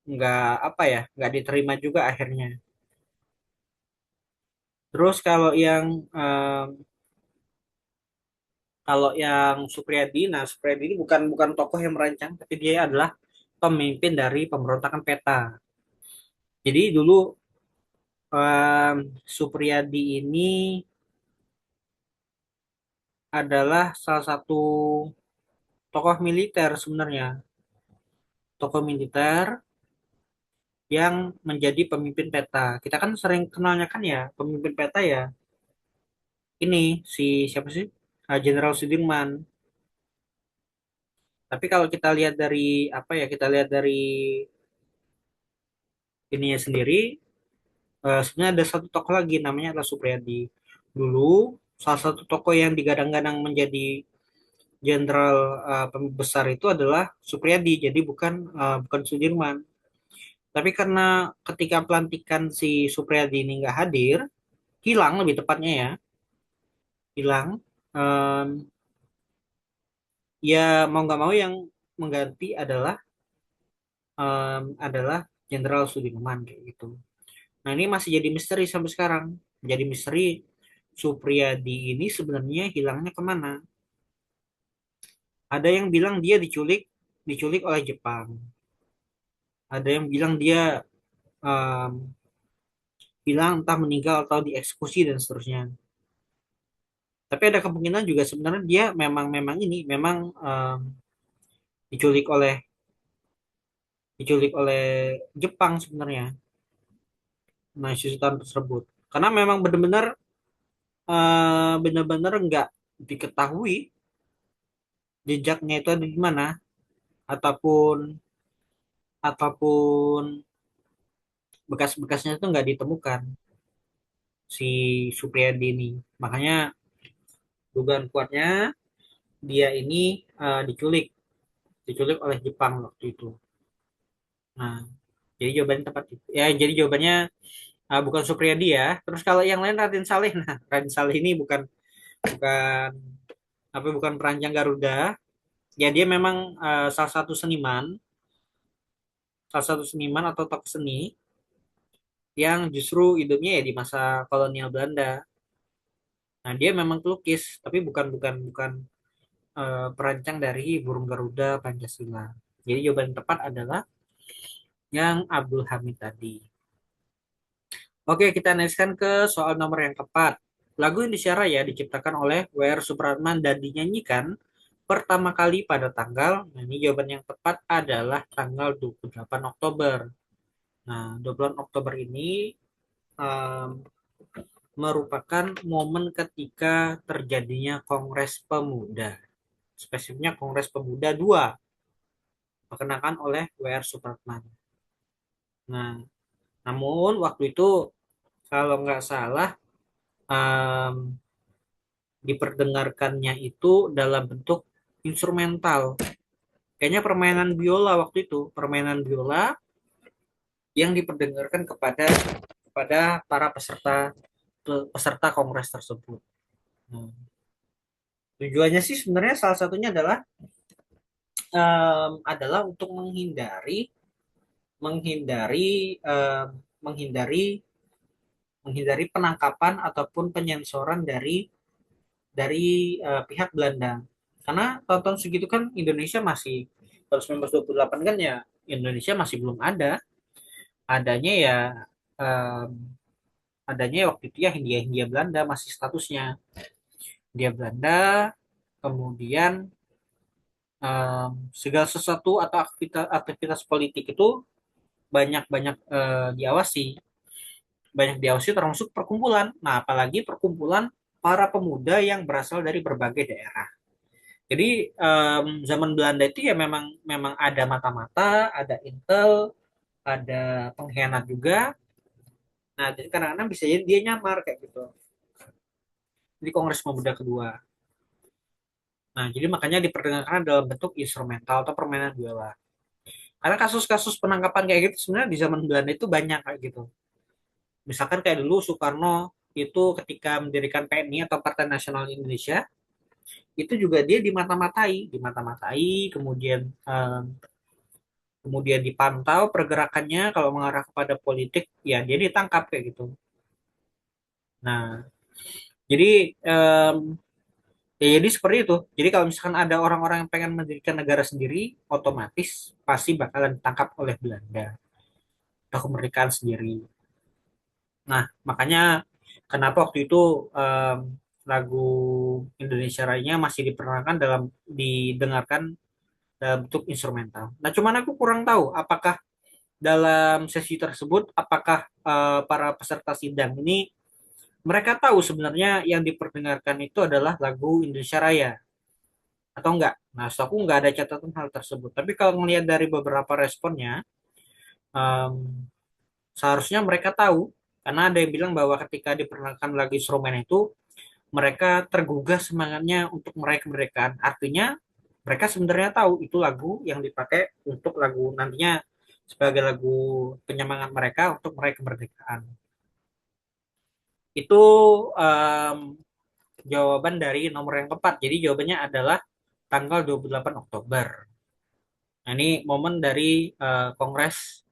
nggak apa ya, nggak diterima juga akhirnya. Terus em, kalau yang Supriyadi, nah Supriyadi ini bukan bukan tokoh yang merancang, tapi dia adalah pemimpin dari pemberontakan PETA. Jadi dulu Supriyadi ini adalah salah satu tokoh militer sebenarnya, tokoh militer yang menjadi pemimpin PETA. Kita kan sering kenalnya kan ya, pemimpin PETA ya, ini si siapa sih? Jenderal Sudirman. Tapi kalau kita lihat dari apa ya, kita lihat dari ininya sendiri, sebenarnya ada satu tokoh lagi namanya adalah Supriyadi. Dulu salah satu tokoh yang digadang-gadang menjadi jenderal besar itu adalah Supriyadi, jadi bukan Sudirman. Tapi karena ketika pelantikan si Supriyadi ini nggak hadir, hilang lebih tepatnya ya, hilang. Em, ya mau nggak mau yang mengganti adalah Jenderal Sudirman kayak gitu. Nah ini masih jadi misteri sampai sekarang. Jadi misteri Supriyadi ini sebenarnya hilangnya kemana? Ada yang bilang dia diculik oleh Jepang. Ada yang bilang dia em, hilang entah meninggal atau dieksekusi dan seterusnya. Tapi ada kemungkinan juga sebenarnya dia memang memang ini memang diculik oleh diculik oleh Jepang sebenarnya. Nah, si Sultan tersebut. Karena memang benar-benar nggak diketahui jejaknya itu ada di mana ataupun ataupun bekas-bekasnya itu nggak ditemukan si Supriyadi ini. Makanya Dugaan kuatnya dia ini diculik, diculik oleh Jepang waktu itu. Nah, jadi jawabannya tepat itu. Ya, jadi jawabannya bukan Supriyadi ya. Terus kalau yang lain Raden Saleh, nah Raden Saleh ini bukan bukan perancang Garuda. Ya dia memang salah satu seniman atau tokoh seni yang justru hidupnya ya di masa kolonial Belanda. Nah dia memang pelukis, tapi bukan perancang dari burung Garuda Pancasila. Jadi jawaban yang tepat adalah yang Abdul Hamid tadi. Oke, kita lanjutkan ke soal nomor yang keempat. Lagu Indonesia Raya diciptakan oleh W.R. Supratman dan dinyanyikan pertama kali pada tanggal, nah ini jawaban yang tepat adalah tanggal 28 Oktober. Nah, 28 Oktober ini um, merupakan momen ketika terjadinya Kongres Pemuda. Spesifiknya Kongres Pemuda 2, diperkenalkan oleh W.R. Supratman. Nah, namun waktu itu kalau nggak salah um, diperdengarkannya itu dalam bentuk instrumental. Kayaknya permainan biola waktu itu, permainan biola yang diperdengarkan kepada para peserta peserta kongres tersebut. Nah, tujuannya sih sebenarnya salah satunya adalah untuk menghindari menghindari em, menghindari menghindari penangkapan ataupun penyensoran dari pihak Belanda. Karena tahun-tahun segitu kan Indonesia masih tahun 1928 kan ya Indonesia masih belum ada. Adanya ya em, adanya waktu itu ya Hindia Belanda masih statusnya Hindia Belanda. Kemudian segala sesuatu atau aktivitas aktivitas politik itu banyak-banyak diawasi termasuk perkumpulan. Nah, apalagi perkumpulan para pemuda yang berasal dari berbagai daerah. Jadi zaman Belanda itu ya memang memang ada mata-mata, ada intel, ada pengkhianat juga. Nah, jadi kadang-kadang bisa jadi dia nyamar kayak gitu di Kongres Pemuda kedua. Nah, jadi makanya diperdengarkan dalam bentuk instrumental atau permainan biola. Karena kasus-kasus penangkapan kayak gitu sebenarnya di zaman Belanda itu banyak kayak gitu. Misalkan kayak dulu Soekarno itu ketika mendirikan PNI atau Partai Nasional Indonesia, itu juga dia dimata-matai, kemudian dipantau pergerakannya kalau mengarah kepada politik, ya dia ditangkap kayak gitu. Nah, jadi ya jadi seperti itu. Jadi kalau misalkan ada orang-orang yang pengen mendirikan negara sendiri, otomatis pasti bakalan ditangkap oleh Belanda atau kemerdekaan sendiri. Nah, makanya kenapa waktu itu lagu Indonesia Raya masih didengarkan dalam bentuk instrumental. Nah, cuman aku kurang tahu apakah dalam sesi tersebut apakah para peserta sidang ini mereka tahu sebenarnya yang diperdengarkan itu adalah lagu Indonesia Raya atau enggak. Nah, so aku enggak ada catatan hal tersebut. Tapi kalau melihat dari beberapa responnya, em, seharusnya mereka tahu karena ada yang bilang bahwa ketika diperkenalkan lagu instrumen itu mereka tergugah semangatnya untuk meraih kemerdekaan. Artinya mereka sebenarnya tahu itu lagu yang dipakai untuk lagu nantinya sebagai lagu penyemangat mereka untuk meraih kemerdekaan. Itu em, jawaban dari nomor yang tepat. Jadi jawabannya adalah tanggal 28 Oktober. Nah, ini momen dari Kongres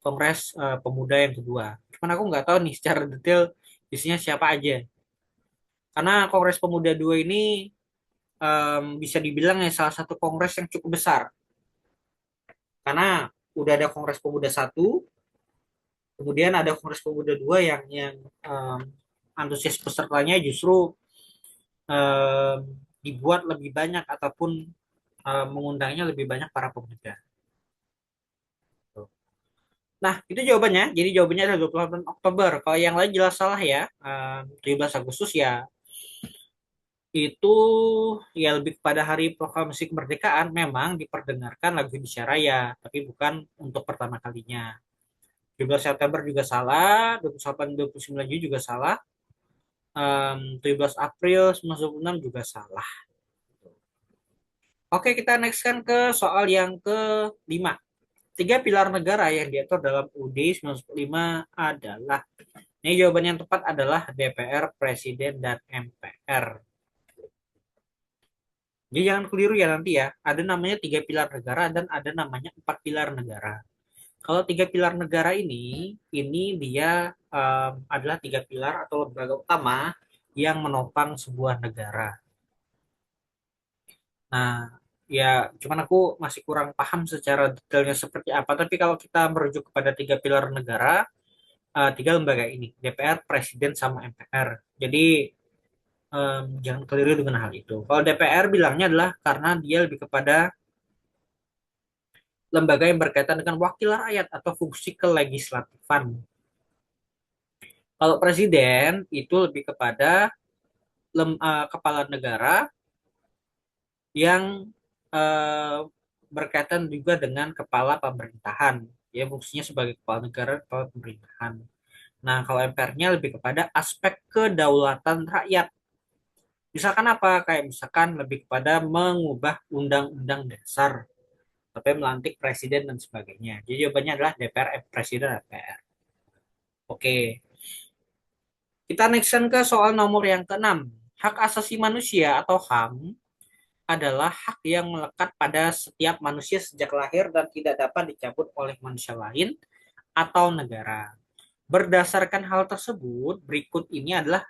Kongres Pemuda yang kedua. Cuman aku nggak tahu nih secara detail isinya siapa aja. Karena Kongres Pemuda 2 ini bisa dibilang ya salah satu kongres yang cukup besar. Karena udah ada Kongres Pemuda 1, kemudian ada Kongres Pemuda 2 yang um, antusias pesertanya justru um, dibuat lebih banyak ataupun mengundangnya lebih banyak para pemuda. Nah, itu jawabannya. Jadi jawabannya adalah 28 Oktober. Kalau yang lain jelas salah ya. 17 Agustus ya itu ya lebih kepada hari proklamasi kemerdekaan memang diperdengarkan lagu Indonesia Raya, tapi bukan untuk pertama kalinya. 17 September juga salah, 28 29 Juli juga salah. 17 April 1946 juga salah. Oke, kita next kan ke soal yang kelima. Tiga pilar negara yang diatur dalam UUD 1945 adalah, ini jawaban yang tepat adalah DPR, Presiden, dan MPR. Jadi jangan keliru ya nanti ya. Ada namanya tiga pilar negara dan ada namanya empat pilar negara. Kalau tiga pilar negara ini dia adalah tiga pilar atau lembaga utama yang menopang sebuah negara. Nah, ya cuman aku masih kurang paham secara detailnya seperti apa. Tapi kalau kita merujuk kepada tiga pilar negara, tiga lembaga ini, DPR, Presiden, sama MPR. Jadi jangan keliru dengan hal itu. Kalau DPR bilangnya adalah karena dia lebih kepada lembaga yang berkaitan dengan wakil rakyat atau fungsi kelegislatifan. Kalau presiden itu lebih kepada kepala negara yang uh, berkaitan juga dengan kepala pemerintahan. Ya, fungsinya sebagai kepala negara, kepala pemerintahan. Nah, kalau MPR-nya lebih kepada aspek kedaulatan rakyat. Misalkan apa? Kayak misalkan lebih kepada mengubah undang-undang dasar, tapi melantik presiden dan sebagainya. Jadi jawabannya adalah DPR, Presiden, MPR. Oke, kita nextkan ke soal nomor yang keenam. Hak asasi manusia atau HAM adalah hak yang melekat pada setiap manusia sejak lahir dan tidak dapat dicabut oleh manusia lain atau negara. Berdasarkan hal tersebut, berikut ini adalah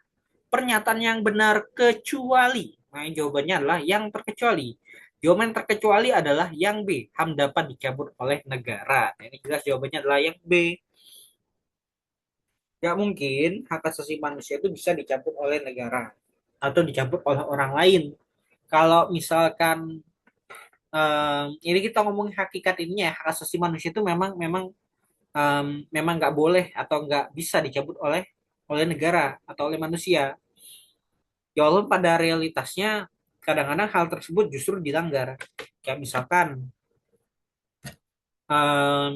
pernyataan yang benar kecuali. Nah, jawabannya adalah yang terkecuali. Jawaban terkecuali adalah yang B, HAM dapat dicabut oleh negara. Nah, ini jelas jawabannya adalah yang B. Gak mungkin hak asasi manusia itu bisa dicabut oleh negara atau dicabut oleh orang lain. Kalau misalkan ini kita ngomongin hakikat ininya ya, hak asasi manusia itu memang memang memang nggak boleh atau nggak bisa dicabut oleh oleh negara atau oleh manusia. Ya walaupun pada realitasnya kadang-kadang hal tersebut justru dilanggar. Kayak misalkan um,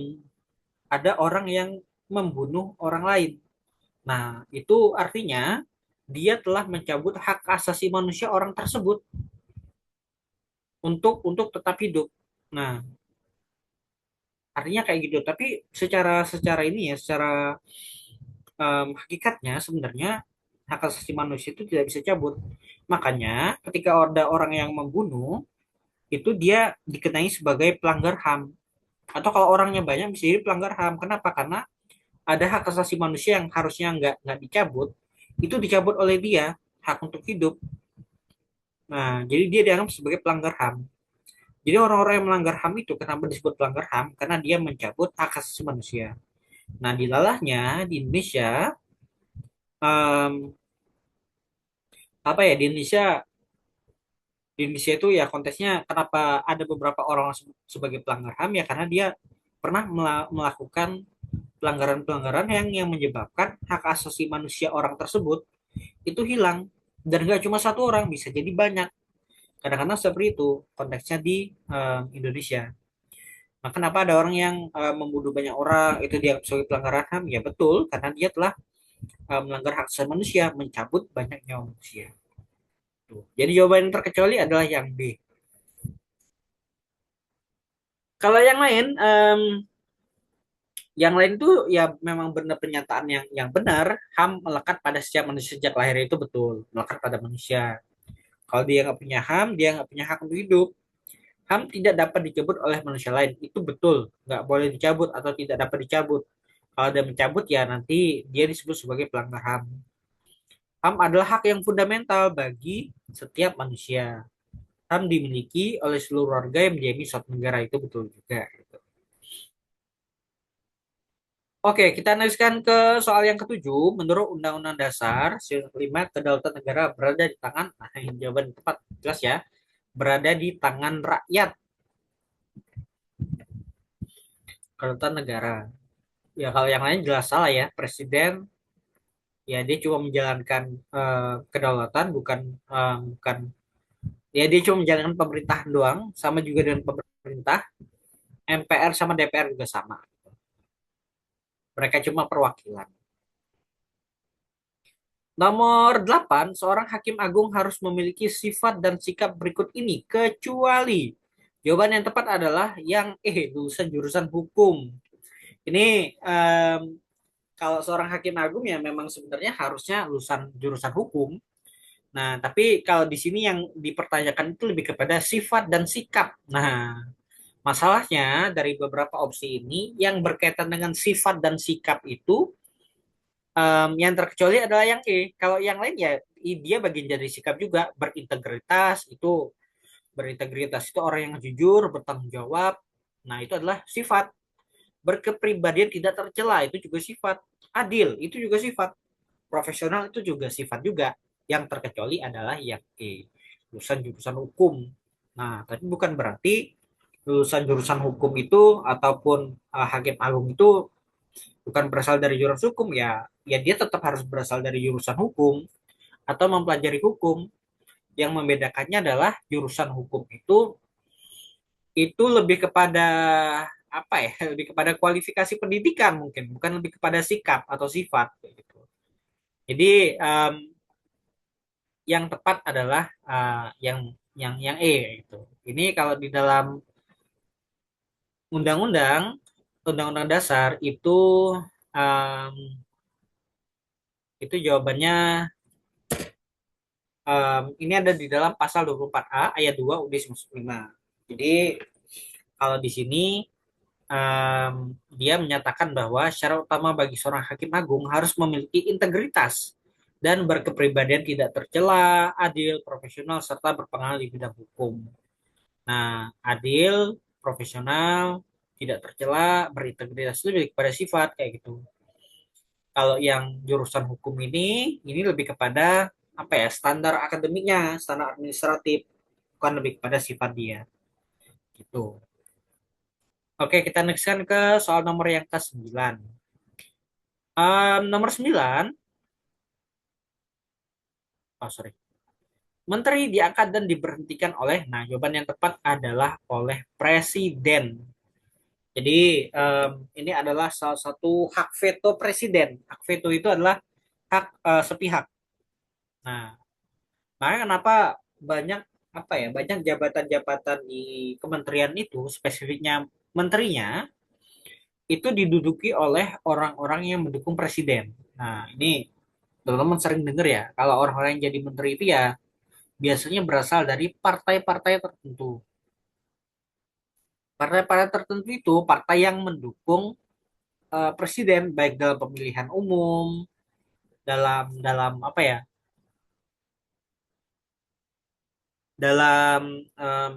ada orang yang membunuh orang lain. Nah, itu artinya dia telah mencabut hak asasi manusia orang tersebut untuk tetap hidup. Nah, artinya kayak gitu. Tapi secara secara ini ya, secara hakikatnya sebenarnya hak asasi manusia itu tidak bisa cabut. Makanya ketika ada orang yang membunuh, itu dia dikenai sebagai pelanggar HAM. Atau kalau orangnya banyak bisa jadi pelanggar HAM. Kenapa? Karena ada hak asasi manusia yang harusnya nggak dicabut, itu dicabut oleh dia, hak untuk hidup. Nah, jadi dia dianggap sebagai pelanggar HAM. Jadi orang-orang yang melanggar HAM itu kenapa disebut pelanggar HAM? Karena dia mencabut hak asasi manusia. Nah, dilalahnya di Indonesia, um, apa ya, di Indonesia itu ya konteksnya kenapa ada beberapa orang sebagai pelanggar HAM ya karena dia pernah melakukan pelanggaran-pelanggaran yang menyebabkan hak asasi manusia orang tersebut itu hilang, dan gak cuma satu orang, bisa jadi banyak. Kadang-kadang seperti itu konteksnya di Indonesia. Nah, kenapa ada orang yang membunuh banyak orang itu dianggap sebagai pelanggaran HAM? Ya betul, karena dia telah melanggar hak asasi manusia, mencabut banyak nyawa manusia. Tuh. Jadi jawaban yang terkecuali adalah yang B. Kalau yang lain tuh ya memang benar pernyataan yang benar. HAM melekat pada setiap manusia sejak lahir itu betul, melekat pada manusia. Kalau dia nggak punya HAM, dia nggak punya hak untuk hidup. HAM tidak dapat dicabut oleh manusia lain, itu betul, nggak boleh dicabut atau tidak dapat dicabut. Kalau dia mencabut ya nanti dia disebut sebagai pelanggar HAM. HAM adalah hak yang fundamental bagi setiap manusia. HAM dimiliki oleh seluruh warga yang menjadi suatu negara, itu betul juga. Oke, kita lanjutkan ke soal yang ketujuh. Menurut Undang-Undang Dasar 1945, kedaulatan negara berada di tangan, nah ini jawaban tepat, jelas ya, berada di tangan rakyat. Kedaulatan negara. Ya kalau yang lain jelas salah ya. Presiden ya dia cuma menjalankan kedaulatan, bukan ya dia cuma menjalankan pemerintahan doang, sama juga dengan pemerintah. MPR sama DPR juga sama. Mereka cuma perwakilan. Nomor 8, seorang hakim agung harus memiliki sifat dan sikap berikut ini, kecuali. Jawaban yang tepat adalah yang lulusan jurusan hukum. Ini kalau seorang hakim agung ya memang sebenarnya harusnya lulusan jurusan hukum. Nah, tapi kalau di sini yang dipertanyakan itu lebih kepada sifat dan sikap. Nah, masalahnya dari beberapa opsi ini yang berkaitan dengan sifat dan sikap itu yang terkecuali adalah yang Kalau yang lain ya dia bagian dari sikap juga, berintegritas itu orang yang jujur, bertanggung jawab. Nah, itu adalah sifat. Berkepribadian tidak tercela itu juga sifat. Adil itu juga sifat. Profesional itu juga sifat juga. Yang terkecuali adalah yang lulusan jurusan hukum. Nah, tapi bukan berarti lulusan jurusan hukum itu ataupun hakim agung itu bukan berasal dari jurusan hukum, ya. Ya dia tetap harus berasal dari jurusan hukum atau mempelajari hukum. Yang membedakannya adalah jurusan hukum itu lebih kepada apa ya? Lebih kepada kualifikasi pendidikan mungkin, bukan lebih kepada sikap atau sifat gitu. Jadi yang tepat adalah yang itu. Ini kalau di dalam undang-undang undang-undang dasar um, itu jawabannya ini ada di dalam pasal 24A ayat 2 UUD 1945. Jadi kalau di sini dia menyatakan bahwa syarat utama bagi seorang hakim agung harus memiliki integritas dan berkepribadian tidak tercela, adil, profesional, serta berpengalaman di bidang hukum. Nah, adil, profesional, tidak tercela, berintegritas itu lebih kepada sifat kayak gitu. Kalau yang jurusan hukum ini lebih kepada apa ya, standar akademiknya, standar administratif, bukan lebih kepada sifat dia. Gitu. Oke, kita next kan ke soal nomor yang ke-9. Nomor 9, oh sorry. Menteri diangkat dan diberhentikan oleh, nah jawaban yang tepat adalah oleh presiden. Jadi ini adalah salah satu hak veto presiden. Hak veto itu adalah hak sepihak. Nah, makanya kenapa banyak apa ya, banyak jabatan-jabatan di kementerian itu spesifiknya menterinya itu diduduki oleh orang-orang yang mendukung presiden. Nah, ini teman-teman sering dengar ya, kalau orang-orang yang jadi menteri itu ya biasanya berasal dari partai-partai tertentu. Partai-partai tertentu itu partai yang mendukung presiden baik dalam pemilihan umum, dalam dalam apa ya, dalam em,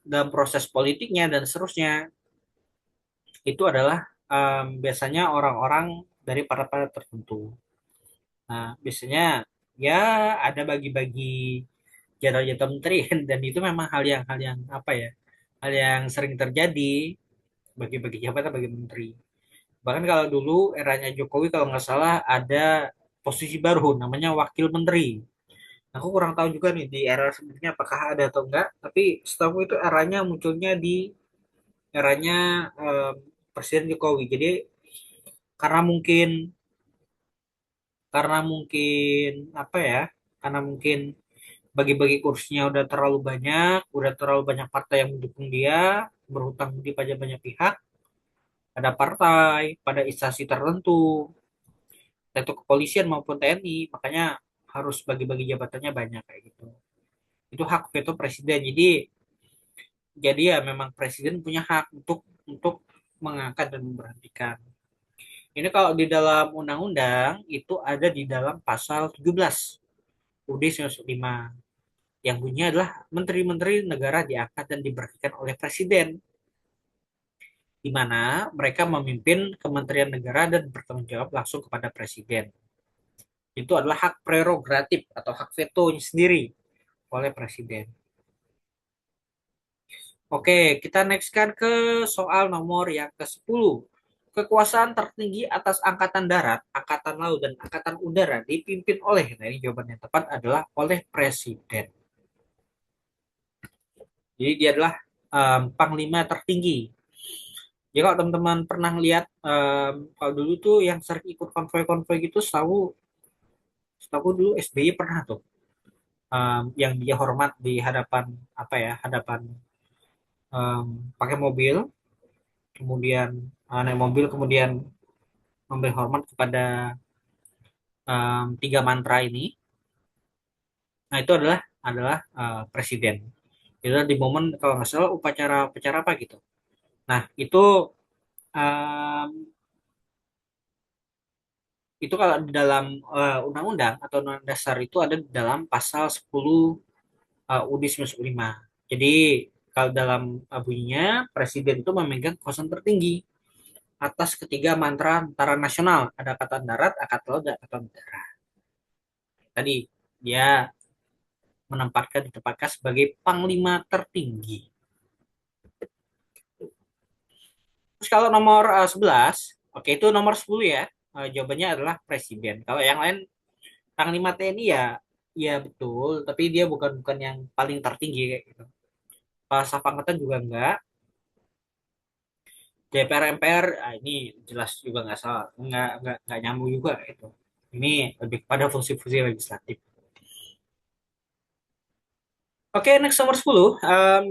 dalam proses politiknya dan seterusnya. Itu adalah biasanya orang-orang dari partai-partai tertentu. Nah, biasanya ya ada bagi-bagi jadwal-jadwal menteri dan itu memang hal yang apa ya, hal yang sering terjadi, bagi-bagi jabatan bagi menteri. Bahkan kalau dulu eranya Jokowi kalau nggak salah ada posisi baru namanya wakil menteri. Aku kurang tahu juga nih di era sebelumnya apakah ada atau enggak, tapi setahu itu eranya munculnya di eranya Presiden Jokowi. Jadi karena mungkin karena mungkin apa ya? Karena mungkin bagi-bagi kursinya udah terlalu banyak partai yang mendukung dia, berhutang budi pada banyak pihak, pada partai, pada instansi tertentu, yaitu kepolisian maupun TNI, makanya harus bagi-bagi jabatannya banyak kayak gitu. Itu hak veto presiden. Jadi ya memang presiden punya hak untuk mengangkat dan memberhentikan. Ini kalau di dalam undang-undang itu ada di dalam pasal 17 UUD 1945 yang bunyinya adalah menteri-menteri negara diangkat dan diberhentikan oleh presiden, di mana mereka memimpin kementerian negara dan bertanggung jawab langsung kepada presiden. Itu adalah hak prerogatif atau hak veto sendiri oleh presiden. Oke, kita next kan ke soal nomor yang ke-10. Kekuasaan tertinggi atas angkatan darat, angkatan laut, dan angkatan udara dipimpin oleh, nah ini jawaban yang tepat adalah oleh presiden. Jadi dia adalah panglima tertinggi. Ya kalau teman-teman pernah lihat kalau dulu tuh yang sering ikut konvoy-konvoy gitu, selalu Setahu dulu SBY pernah tuh yang dia hormat di hadapan apa ya, hadapan pakai mobil, kemudian naik mobil, kemudian memberi hormat kepada tiga mantra ini. Nah itu adalah presiden. Itu di momen kalau nggak salah upacara apa gitu. Nah um, itu kalau di dalam undang-undang atau undang dasar itu ada di dalam pasal 10 UUD 1945. Jadi kalau dalam bunyinya presiden itu memegang kekuasaan tertinggi atas ketiga mantra tentara nasional, ada angkatan darat, angkatan laut, dan angkatan udara. Tadi dia ditempatkan sebagai panglima tertinggi. Terus kalau nomor 11, oke itu nomor 10 ya. Jawabannya adalah presiden. Kalau yang lain panglima TNI ya, ya betul, tapi dia bukan bukan yang paling tertinggi kayak gitu. Staf angkatan juga enggak. DPR MPR ini jelas juga nggak salah, nggak nyambung juga itu. Ini lebih pada fungsi-fungsi legislatif. Oke, next nomor 10.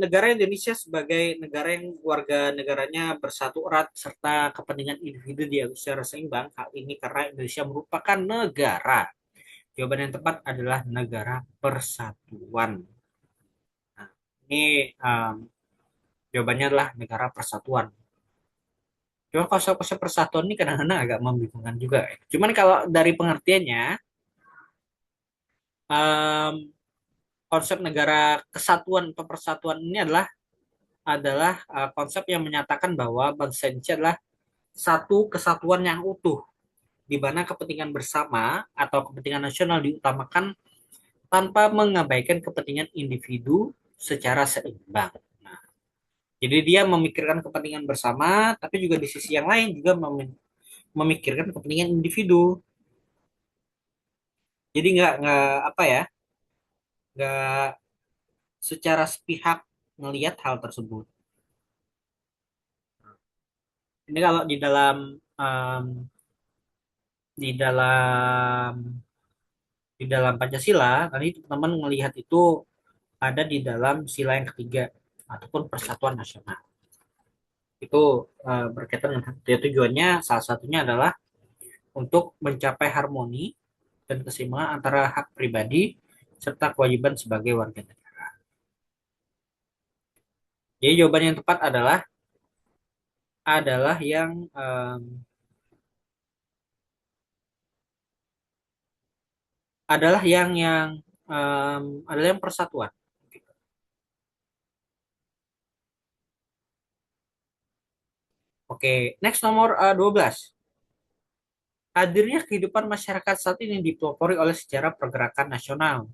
Negara Indonesia sebagai negara yang warga negaranya bersatu erat serta kepentingan individu diatur secara seimbang. Hal ini karena Indonesia merupakan negara. Jawaban yang tepat adalah negara persatuan. Nah, ini jawabannya adalah negara persatuan. Cuma konsep-konsep persatuan ini kadang-kadang agak membingungkan juga. Cuman kalau dari pengertiannya, em, konsep negara kesatuan atau persatuan ini adalah konsep yang menyatakan bahwa bangsa Indonesia adalah satu kesatuan yang utuh, di mana kepentingan bersama atau kepentingan nasional diutamakan tanpa mengabaikan kepentingan individu secara seimbang. Nah, jadi dia memikirkan kepentingan bersama, tapi juga di sisi yang lain juga memikirkan kepentingan individu. Jadi nggak apa ya, nggak secara sepihak melihat hal tersebut. Ini kalau um, di dalam di dalam Pancasila, tadi teman-teman melihat itu ada di dalam sila yang ketiga ataupun persatuan nasional. Itu berkaitan dengan tujuannya salah satunya adalah untuk mencapai harmoni dan keseimbangan antara hak pribadi serta kewajiban sebagai warga negara. Jadi jawaban yang tepat adalah yang adalah adalah yang persatuan. Oke, next nomor 12. Hadirnya kehidupan masyarakat saat ini dipelopori oleh sejarah pergerakan nasional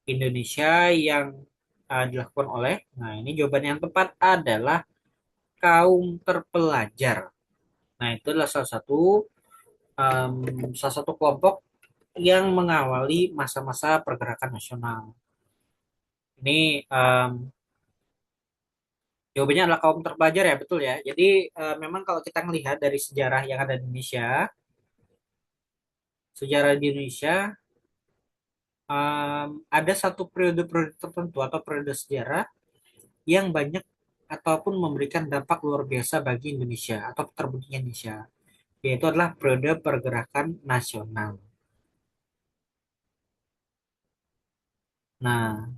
Indonesia yang dilakukan oleh, nah ini jawaban yang tepat adalah kaum terpelajar. Nah itu adalah um, salah satu kelompok yang mengawali masa-masa pergerakan nasional. Ini jawabannya adalah kaum terpelajar ya, betul ya. Jadi memang kalau kita melihat dari sejarah yang ada di Indonesia, sejarah di Indonesia ada satu periode-periode tertentu atau periode sejarah yang banyak ataupun memberikan dampak luar biasa bagi Indonesia atau terbentuknya Indonesia, yaitu adalah periode pergerakan nasional. Nah,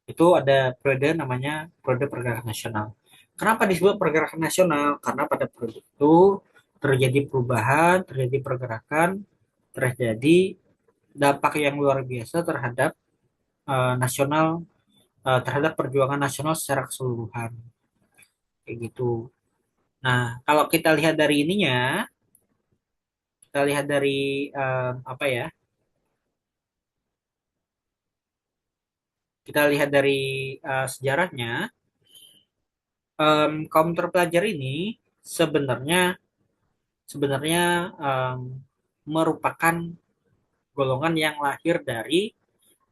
itu ada periode namanya periode pergerakan nasional. Kenapa disebut pergerakan nasional? Karena pada periode itu terjadi perubahan, terjadi pergerakan, terjadi dampak yang luar biasa terhadap nasional, terhadap perjuangan nasional secara keseluruhan, kayak gitu. Nah, kalau kita lihat dari ininya, kita lihat dari apa ya? Kita lihat dari sejarahnya, kaum terpelajar ini sebenarnya sebenarnya em, merupakan golongan yang lahir dari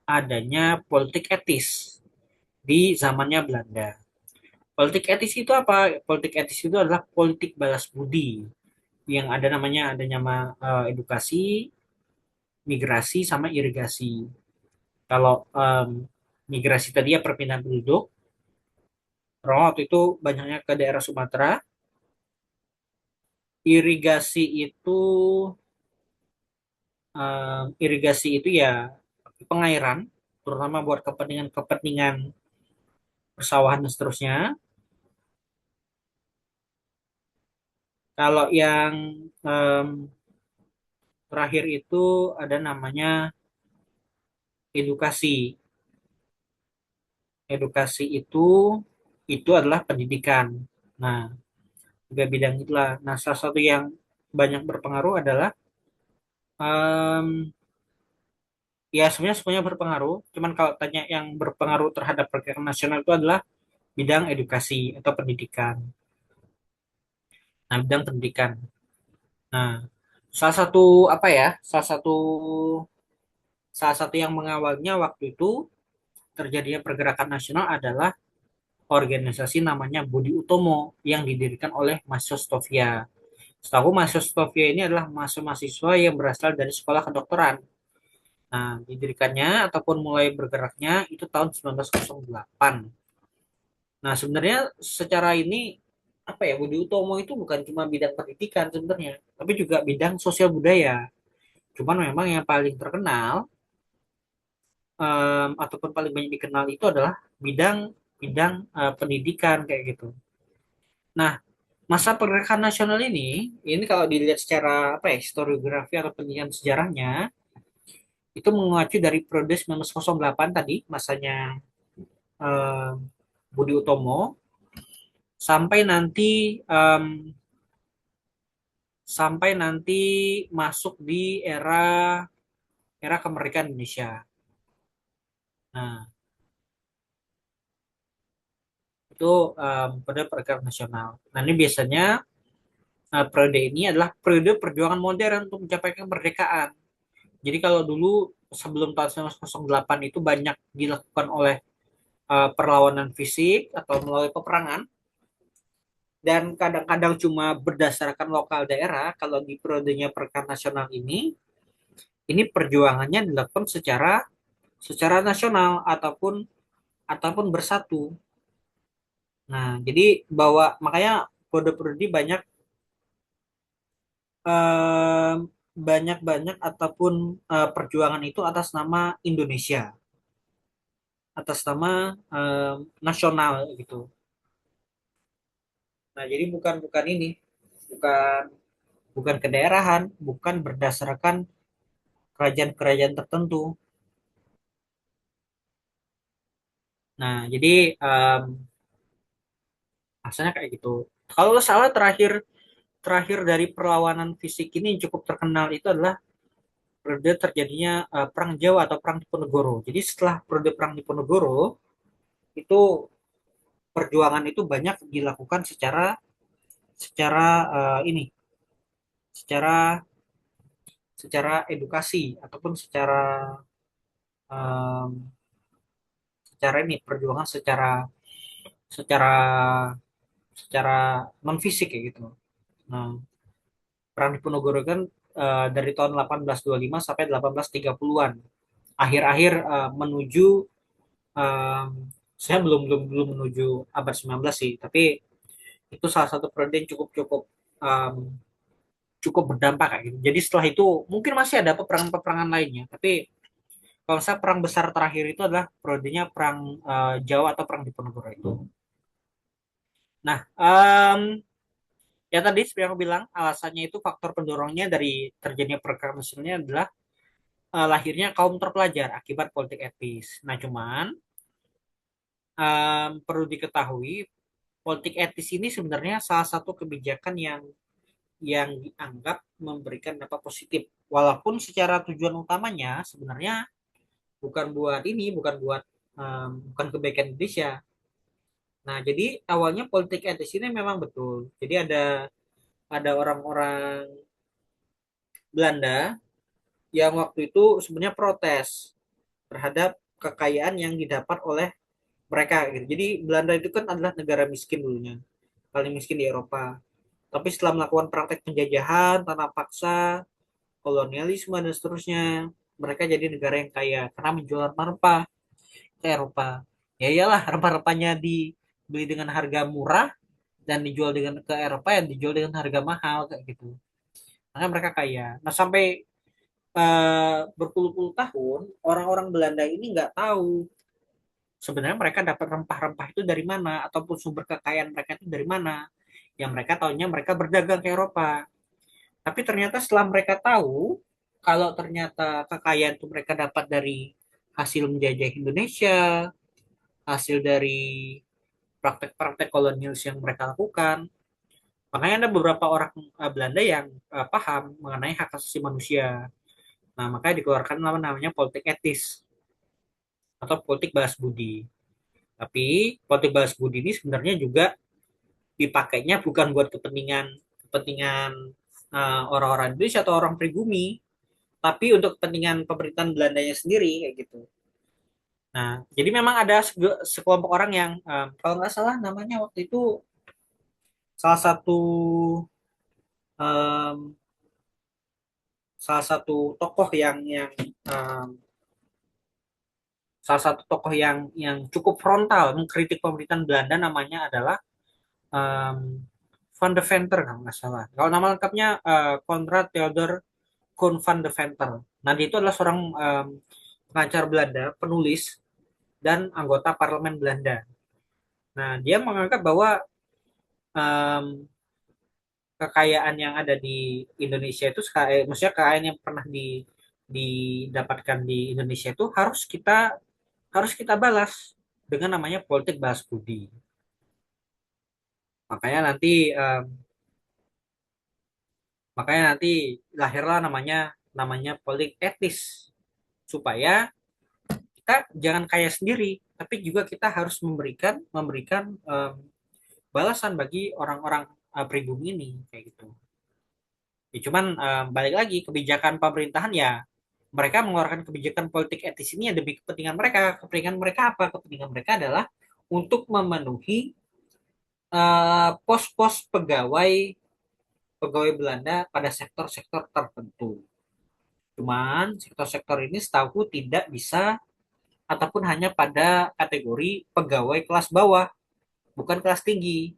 adanya politik etis di zamannya Belanda. Politik etis itu apa? Politik etis itu adalah politik balas budi yang ada namanya edukasi, migrasi sama irigasi. Kalau migrasi tadi ya perpindahan penduduk, orang waktu itu banyaknya ke daerah Sumatera. Irigasi itu ya pengairan, terutama buat kepentingan-kepentingan persawahan dan seterusnya. Kalau yang em, terakhir itu ada namanya edukasi. Edukasi itu adalah pendidikan. Nah, tiga bidang itulah. Nah, salah satu yang banyak berpengaruh adalah em, ya sebenarnya semuanya berpengaruh. Cuman kalau tanya yang berpengaruh terhadap pergerakan nasional itu adalah bidang edukasi atau pendidikan. Nah, bidang pendidikan. Nah, salah satu apa ya? Salah satu yang mengawalnya waktu itu terjadinya pergerakan nasional adalah organisasi namanya Budi Utomo yang didirikan oleh Mas Stovia. Setahu Mas Stovia ini adalah mahasiswa yang berasal dari sekolah kedokteran. Nah, didirikannya ataupun mulai bergeraknya itu tahun 1908. Nah, sebenarnya secara ini apa ya, Budi Utomo itu bukan cuma bidang pendidikan sebenarnya, tapi juga bidang sosial budaya. Cuman memang yang paling terkenal ataupun paling banyak dikenal itu adalah bidang bidang pendidikan kayak gitu. Nah, masa pergerakan nasional ini kalau dilihat secara apa ya, historiografi atau penelitian sejarahnya, itu mengacu dari periode 1908 tadi, masanya eh, Budi Utomo, sampai nanti em, sampai nanti masuk di era kemerdekaan Indonesia. Nah, itu pada pergerakan nasional. Nah, ini biasanya periode ini adalah periode perjuangan modern untuk mencapai kemerdekaan. Jadi kalau dulu sebelum tahun 1908 itu banyak dilakukan oleh perlawanan fisik atau melalui peperangan, dan kadang-kadang cuma berdasarkan lokal daerah. Kalau di periodenya pergerakan nasional ini perjuangannya dilakukan secara secara nasional ataupun bersatu. Nah, jadi bahwa makanya periode-periode banyak eh, banyak ataupun perjuangan itu atas nama Indonesia, atas nama nasional gitu. Nah, jadi bukan bukan ini, bukan bukan kedaerahan, bukan berdasarkan kerajaan-kerajaan tertentu. Nah, jadi em, asalnya kayak gitu. Kalau nggak salah terakhir terakhir dari perlawanan fisik ini yang cukup terkenal itu adalah periode terjadinya Perang Jawa atau Perang Diponegoro. Jadi setelah periode Perang Diponegoro itu perjuangan itu banyak dilakukan secara secara ini secara secara edukasi ataupun em, secara ini perjuangan secara secara secara non fisik kayak gitu. Nah, Perang Diponegoro kan dari tahun 1825 sampai 1830-an. Akhir-akhir menuju em, saya belum belum belum menuju abad 19 sih, tapi itu salah satu periode yang cukup cukup em, cukup berdampak kayak gitu. Jadi setelah itu mungkin masih ada peperangan-peperangan lainnya, tapi kalau saya perang besar terakhir itu adalah periodenya perang Jawa atau perang Diponegoro itu. Nah, ya tadi seperti yang aku bilang, alasannya itu faktor pendorongnya dari terjadinya perkara nasionalnya adalah lahirnya kaum terpelajar akibat politik etis. Nah, cuman perlu diketahui politik etis ini sebenarnya salah satu kebijakan yang dianggap memberikan dampak positif. Walaupun secara tujuan utamanya sebenarnya bukan kebaikan Indonesia. Nah, jadi awalnya politik etis ini memang betul. Jadi ada orang-orang Belanda yang waktu itu sebenarnya protes terhadap kekayaan yang didapat oleh mereka gitu. Jadi Belanda itu kan adalah negara miskin dulunya, paling miskin di Eropa. Tapi setelah melakukan praktek penjajahan tanah paksa kolonialisme dan seterusnya. Mereka jadi negara yang kaya karena menjual rempah-rempah ke Eropa. Ya iyalah, rempah-rempahnya dibeli dengan harga murah dan dijual dengan ke Eropa yang dijual dengan harga mahal kayak gitu. Makanya mereka kaya. Nah, sampai berpuluh-puluh tahun orang-orang Belanda ini nggak tahu sebenarnya mereka dapat rempah-rempah itu dari mana ataupun sumber kekayaan mereka itu dari mana. Yang mereka tahunya mereka berdagang ke Eropa. Tapi ternyata setelah mereka tahu kalau ternyata kekayaan itu mereka dapat dari hasil menjajah Indonesia, hasil dari praktek-praktek kolonial yang mereka lakukan. Makanya ada beberapa orang Belanda yang paham mengenai hak asasi manusia. Nah, makanya dikeluarkan namanya politik etis atau politik balas budi. Tapi politik balas budi ini sebenarnya juga dipakainya bukan buat kepentingan kepentingan orang-orang Indonesia atau orang pribumi, tapi untuk kepentingan pemerintahan Belandanya sendiri kayak gitu. Nah, jadi memang ada sekelompok orang yang kalau nggak salah namanya waktu itu salah satu um, salah satu tokoh um, salah satu tokoh yang cukup frontal mengkritik pemerintahan Belanda namanya adalah um, Van de Venter kalau nggak salah. Kalau nama lengkapnya Konrad Theodor Koen van de Venter. Nah, dia itu adalah seorang pengacara Belanda, penulis dan anggota parlemen Belanda. Nah, dia menganggap bahwa um, kekayaan yang ada di Indonesia itu, maksudnya kekayaan yang pernah didapatkan di Indonesia itu harus kita balas dengan namanya politik balas budi. Makanya nanti um, makanya nanti lahirlah namanya namanya politik etis supaya kita jangan kaya sendiri, tapi juga kita harus memberikan memberikan balasan bagi orang-orang pribumi ini kayak gitu. Ya, cuman balik lagi kebijakan pemerintahan ya mereka mengeluarkan kebijakan politik etis ini ya demi kepentingan mereka. Kepentingan mereka apa? Kepentingan mereka adalah untuk memenuhi pos-pos pegawai pegawai Belanda pada sektor-sektor tertentu. Cuman sektor-sektor ini setahu tidak bisa ataupun hanya pada kategori pegawai kelas bawah, bukan kelas tinggi.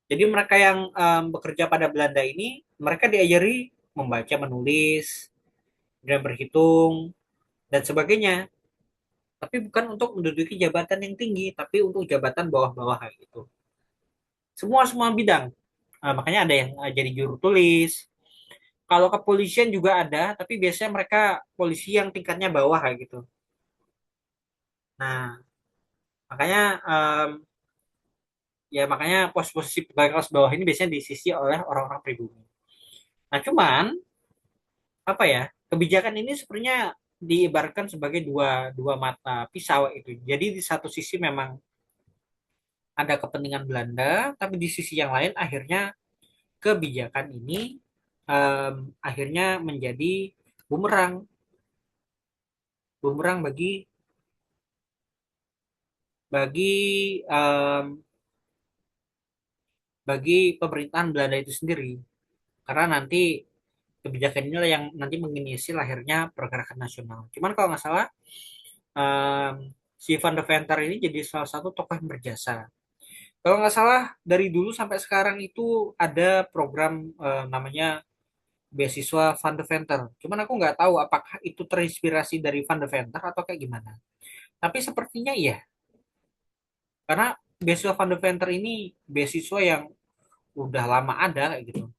Jadi mereka yang bekerja pada Belanda ini, mereka diajari membaca, menulis, dan berhitung, dan sebagainya. Tapi bukan untuk menduduki jabatan yang tinggi, tapi untuk jabatan bawah-bawah gitu. Semua semua bidang. Makanya ada yang jadi juru tulis. Kalau kepolisian juga ada, tapi biasanya mereka polisi yang tingkatnya bawah kayak gitu. Nah, makanya ya makanya pos-posisi pegawai kelas bawah ini biasanya diisi oleh orang-orang pribumi. Nah, cuman apa ya? Kebijakan ini sebenarnya diibaratkan sebagai dua dua mata pisau itu. Jadi di satu sisi memang ada kepentingan Belanda, tapi di sisi yang lain akhirnya kebijakan ini akhirnya menjadi bumerang, bumerang bagi bagi um, bagi pemerintahan Belanda itu sendiri. Karena nanti kebijakan inilah yang nanti menginisi lahirnya pergerakan nasional. Cuman kalau nggak salah, um, si Van de Venter ini jadi salah satu tokoh yang berjasa. Kalau nggak salah, dari dulu sampai sekarang itu ada program namanya beasiswa Van de Venter. Cuman aku nggak tahu apakah itu terinspirasi dari Van de Venter atau kayak gimana. Tapi sepertinya iya, karena beasiswa Van de Venter ini beasiswa yang udah lama ada kayak gitu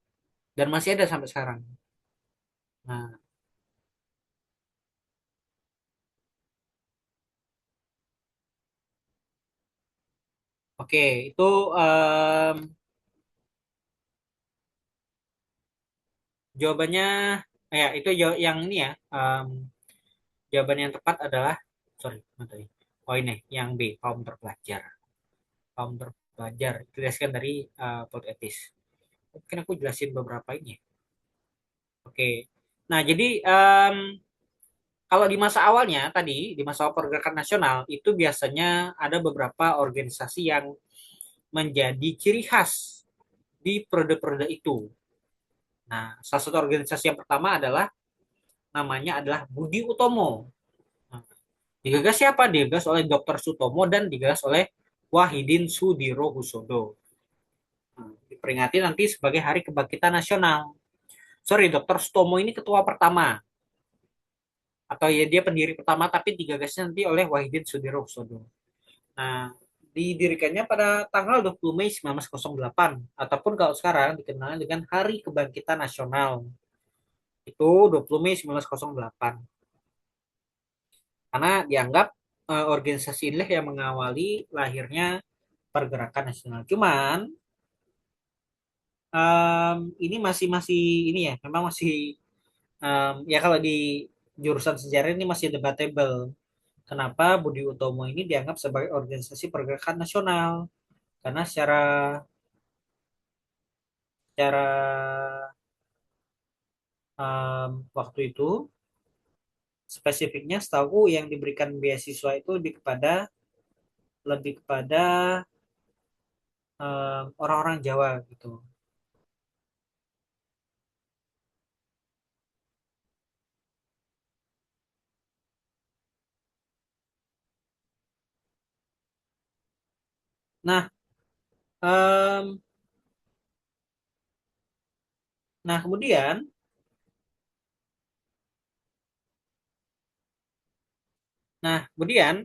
dan masih ada sampai sekarang. Nah, oke, itu em, jawabannya ya itu yang ini ya. Jawaban yang tepat adalah sorry, mana tadi? Oh ini yang B, kaum terpelajar. Kaum terpelajar itu jelaskan dari Plot Etis. Mungkin aku jelasin beberapa ini ya. Oke. Nah, jadi kalau di masa awalnya tadi, di masa awal pergerakan nasional, itu biasanya ada beberapa organisasi yang menjadi ciri khas di periode-periode itu. Nah, salah satu organisasi yang pertama adalah namanya adalah Budi Utomo. Nah, digagas siapa? Digagas oleh Dr. Sutomo dan digagas oleh Wahidin Sudirohusodo. Nah, diperingati nanti sebagai Hari Kebangkitan Nasional. Sorry, Dr. Sutomo ini ketua pertama atau ya dia pendiri pertama tapi digagasnya nanti oleh Wahidin Sudirohusodo. Nah, didirikannya pada tanggal 20 Mei 1908 ataupun kalau sekarang dikenal dengan Hari Kebangkitan Nasional. Itu 20 Mei 1908. Karena dianggap organisasi inilah yang mengawali lahirnya pergerakan nasional. Cuman ini masih masih ini ya, memang masih ya kalau di jurusan sejarah ini masih debatable. Kenapa Budi Utomo ini dianggap sebagai organisasi pergerakan nasional? Karena secara waktu itu spesifiknya setahu yang diberikan beasiswa itu lebih kepada orang-orang Jawa gitu. Nah, em, kemudian,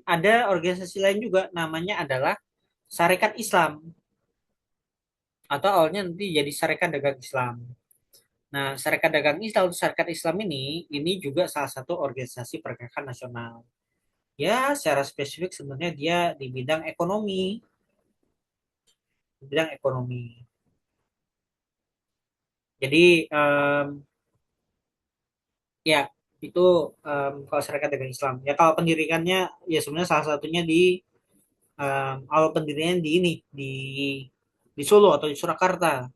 ada organisasi lain juga namanya adalah Sarekat Islam atau awalnya nanti jadi Sarekat Dagang Islam. Nah, Sarekat Dagang Islam, Sarekat Islam ini juga salah satu organisasi pergerakan nasional. Ya, secara spesifik sebenarnya dia di bidang ekonomi. Jadi ya itu kalau Sarekat Dagang Islam. Ya kalau pendirikannya ya sebenarnya salah satunya awal pendiriannya di Solo atau di Surakarta.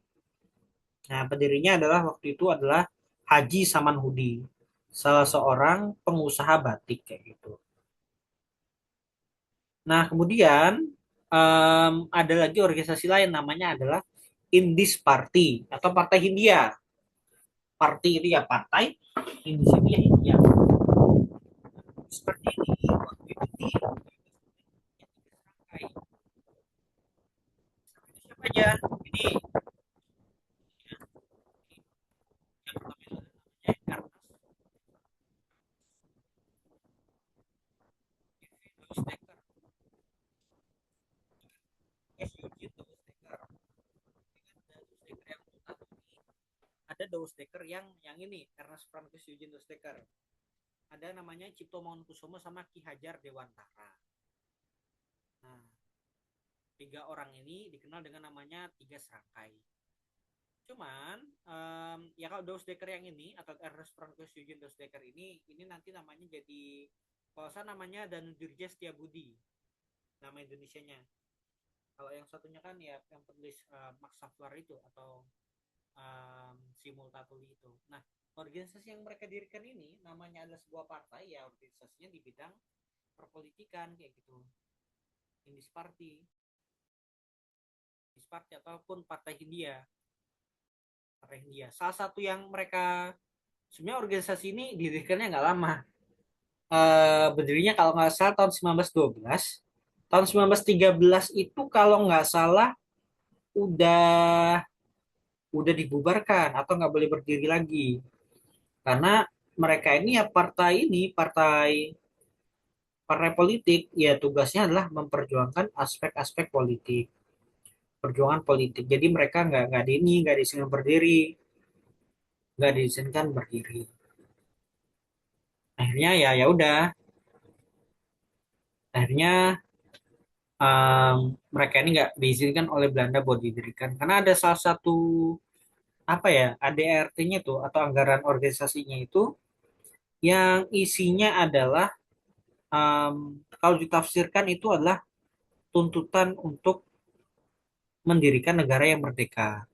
Nah, pendirinya waktu itu adalah Haji Samanhudi, salah seorang pengusaha batik kayak gitu. Nah, kemudian ada lagi organisasi lain namanya adalah Indis Party atau Partai Hindia. Party itu ya partai, Indis itu ya India. Seperti ini waktu itu siapa aja? Ini yang pertama namanya Ernest Eugene Dowsteker. Ada Dowsteker yang ini Ernest Francis Eugene Dowsteker. Ada namanya Cipto Mangunkusumo sama Ki Hajar Dewantara. Nah, tiga orang ini dikenal dengan namanya tiga serangkai. Cuman ya kalau Dowsteker yang ini atau Ernest Francis Eugene Dowsteker ini nanti namanya jadi kalau saya namanya Danudirja Setiabudi nama Indonesianya. Kalau yang satunya kan ya yang penulis Max Havelaar itu atau si Multatuli itu. Nah, organisasi yang mereka dirikan ini namanya adalah sebuah partai ya organisasinya di bidang perpolitikan kayak gitu. Indis Party, Indis Party ataupun Partai Hindia. Partai Hindia. Salah satu yang mereka sebenarnya organisasi ini didirikannya nggak lama. Berdirinya kalau nggak salah tahun 1912. Tahun 1913 itu kalau nggak salah udah udah dibubarkan atau nggak boleh berdiri lagi karena mereka ini ya partai partai politik ya tugasnya adalah memperjuangkan aspek-aspek politik perjuangan politik jadi mereka nggak diizinkan berdiri nggak diizinkan berdiri akhirnya ya udah akhirnya mereka ini nggak diizinkan oleh Belanda buat didirikan karena ada salah satu apa ya ADRT-nya tuh atau anggaran organisasinya itu yang isinya adalah kalau ditafsirkan itu adalah tuntutan untuk mendirikan negara yang merdeka.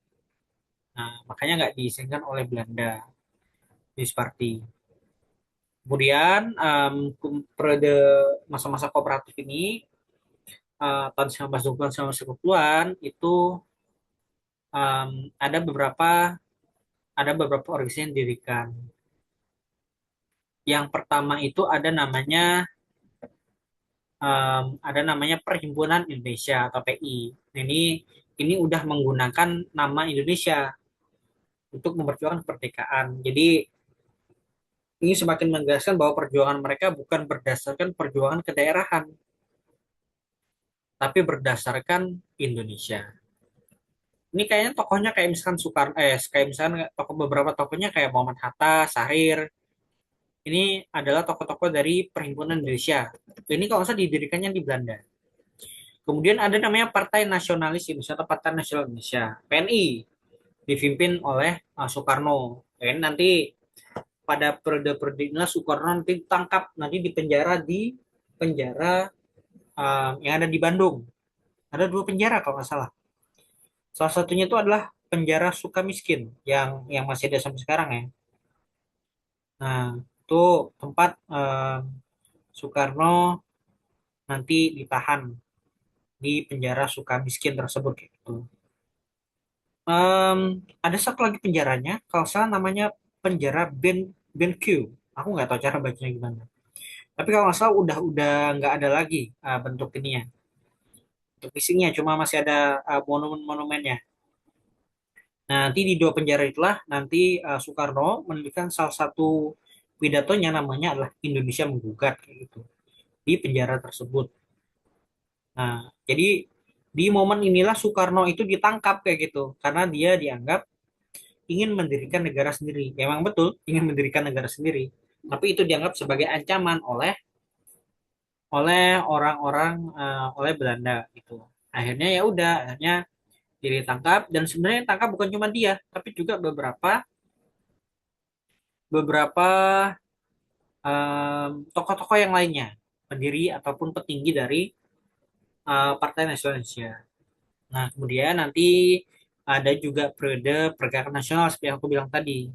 Nah, makanya nggak diizinkan oleh Belanda di Separti. Kemudian periode masa-masa kooperatif ini tahun 1920-an 1930-an itu ada beberapa ada beberapa organisasi yang didirikan. Yang pertama itu ada namanya Perhimpunan Indonesia atau PI. Nah, ini udah menggunakan nama Indonesia untuk memperjuangkan kemerdekaan. Jadi ini semakin menegaskan bahwa perjuangan mereka bukan berdasarkan perjuangan kedaerahan, tapi berdasarkan Indonesia. Ini kayaknya tokohnya kayak misalkan Soekarno, kayak misalkan tokoh beberapa tokohnya kayak Muhammad Hatta, Syahrir. Ini adalah tokoh-tokoh dari Perhimpunan Indonesia. Ini kalau nggak salah didirikannya di Belanda. Kemudian ada namanya Partai Nasionalis Indonesia atau Partai Nasional Indonesia, PNI, dipimpin oleh Soekarno. Dan nanti pada periode-periode inilah Soekarno nanti ditangkap, nanti di penjara yang ada di Bandung. Ada dua penjara kalau nggak salah. Salah satunya itu adalah penjara Sukamiskin yang masih ada sampai sekarang ya. Nah, itu tempat Soekarno nanti ditahan di penjara Sukamiskin tersebut gitu. Em, ada satu lagi penjaranya, kalau salah namanya penjara BenQ. Aku nggak tahu cara bacanya gimana. Tapi kalau nggak salah udah nggak ada lagi bentuk ininya, bentuk fisiknya, cuma masih ada monumen-monumennya. Nah, nanti di dua penjara itulah nanti Soekarno mendirikan salah satu pidatonya namanya adalah Indonesia Menggugat kayak gitu di penjara tersebut. Nah, jadi di momen inilah Soekarno itu ditangkap kayak gitu karena dia dianggap ingin mendirikan negara sendiri. Memang betul ingin mendirikan negara sendiri, tapi itu dianggap sebagai ancaman oleh oleh orang-orang oleh Belanda gitu. Akhirnya ya udah, akhirnya dia ditangkap dan sebenarnya yang tangkap bukan cuma dia, tapi juga beberapa beberapa tokoh-tokoh yang lainnya, pendiri ataupun petinggi dari Partai Nasional Indonesia. Nah, kemudian nanti ada juga periode pergerakan nasional seperti yang aku bilang tadi.